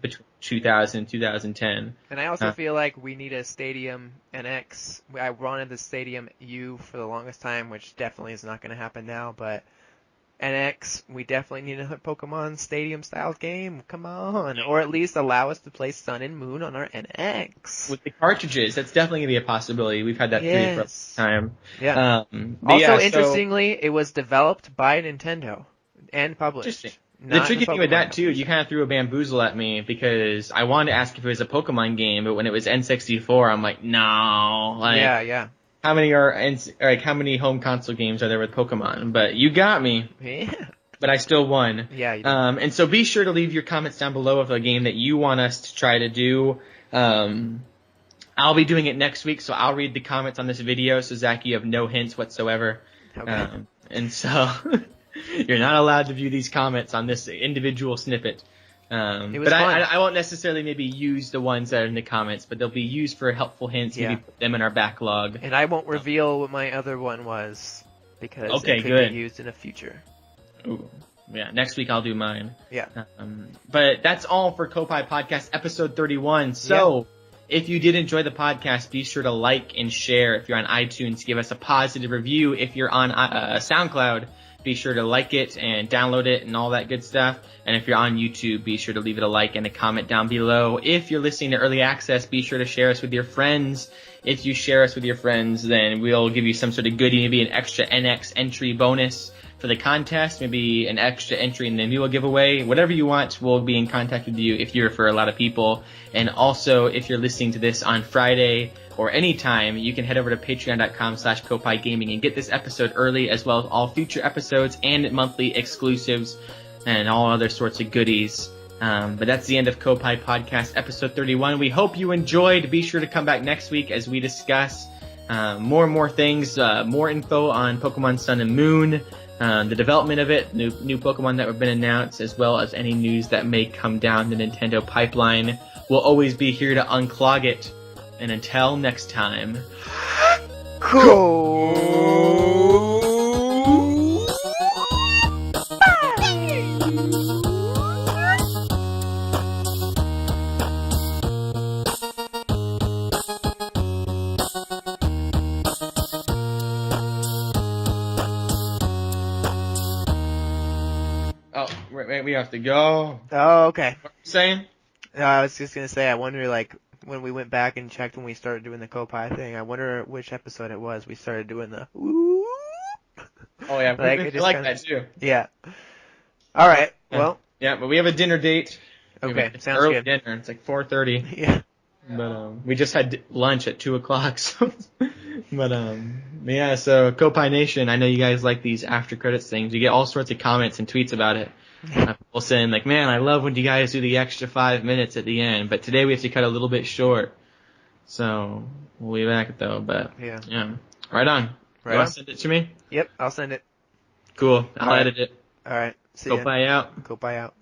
between 2000 and 2010. And I also feel like we need a Stadium NX. I wanted the Stadium U for the longest time, which definitely is not going to happen now, but NX, we definitely need a Pokemon Stadium-style game. Come on. Or at least allow us to play Sun and Moon on our NX. With the cartridges, that's definitely going to be a possibility. We've had that theory for a time. Yeah. Also, interestingly, it was developed by Nintendo and published. The tricky thing with that, too, you kind of threw a bamboozle at me because I wanted to ask if it was a Pokemon game, but when it was N64, I'm like, no. Like, yeah. How many home console games are there with Pokemon? But you got me. Yeah. But I still won. Yeah, you did. And so be sure to leave your comments down below of a game that you want us to try to do. I'll be doing it next week, so I'll read the comments on this video. So, Zach, you have no hints whatsoever. Okay. And so... You're not allowed to view these comments on this individual snippet. It was fun. I won't necessarily maybe use the ones that are in the comments, but they'll be used for helpful hints. Maybe put them in our backlog. And I won't reveal what my other one was because it could be used in the future. Ooh. Yeah, next week I'll do mine. Yeah. But that's all for Koppai Podcast episode 31. So if you did enjoy the podcast, be sure to like and share. If you're on iTunes, give us a positive review. If you're on SoundCloud, be sure to like it and download it and all that good stuff. And if you're on YouTube, be sure to leave it a like and a comment down below. If you're listening to Early Access, be sure to share us with your friends. If you share us with your friends, then we'll give you some sort of goodie, maybe an extra NX entry bonus for the contest, maybe an extra entry in the Mule giveaway. Whatever you want, we'll be in contact with you if you refer a lot of people. And also, if you're listening to this on Friday or anytime, you can head over to patreon.com/Koppai Gaming and get this episode early, as well as all future episodes and monthly exclusives and all other sorts of goodies. But that's the end of Koppai Podcast episode 31. We hope you enjoyed. Be sure to come back next week as we discuss more and more things, more info on Pokemon Sun and Moon, the development of it, new Pokemon that have been announced, as well as any news that may come down the Nintendo pipeline. We'll always be here to unclog it. And until next time, cool. Oh, wait, we have to go. Oh, okay. What are you saying? I was just gonna say, I wonder, like, when we went back and checked when we started doing the Koppai thing, I wonder which episode it was. We started doing the whoop. Oh yeah, like, I like that too. Yeah. All right. Well. Yeah, but we have a dinner date. Okay, sounds early good. Dinner. It's like 4:30. Yeah. But we just had lunch at 2:00. So, but yeah. So Koppai Nation, I know you guys like these after credits things. You get all sorts of comments and tweets about it. People saying like, "Man, I love when you guys do the extra 5 minutes at the end." But today we have to cut a little bit short, so we'll be back though. But yeah. Right on. Right You want on. to send it to me? Yep, I'll send it. Cool. I'll edit it. All right. See ya. Koppai out. Koppai out.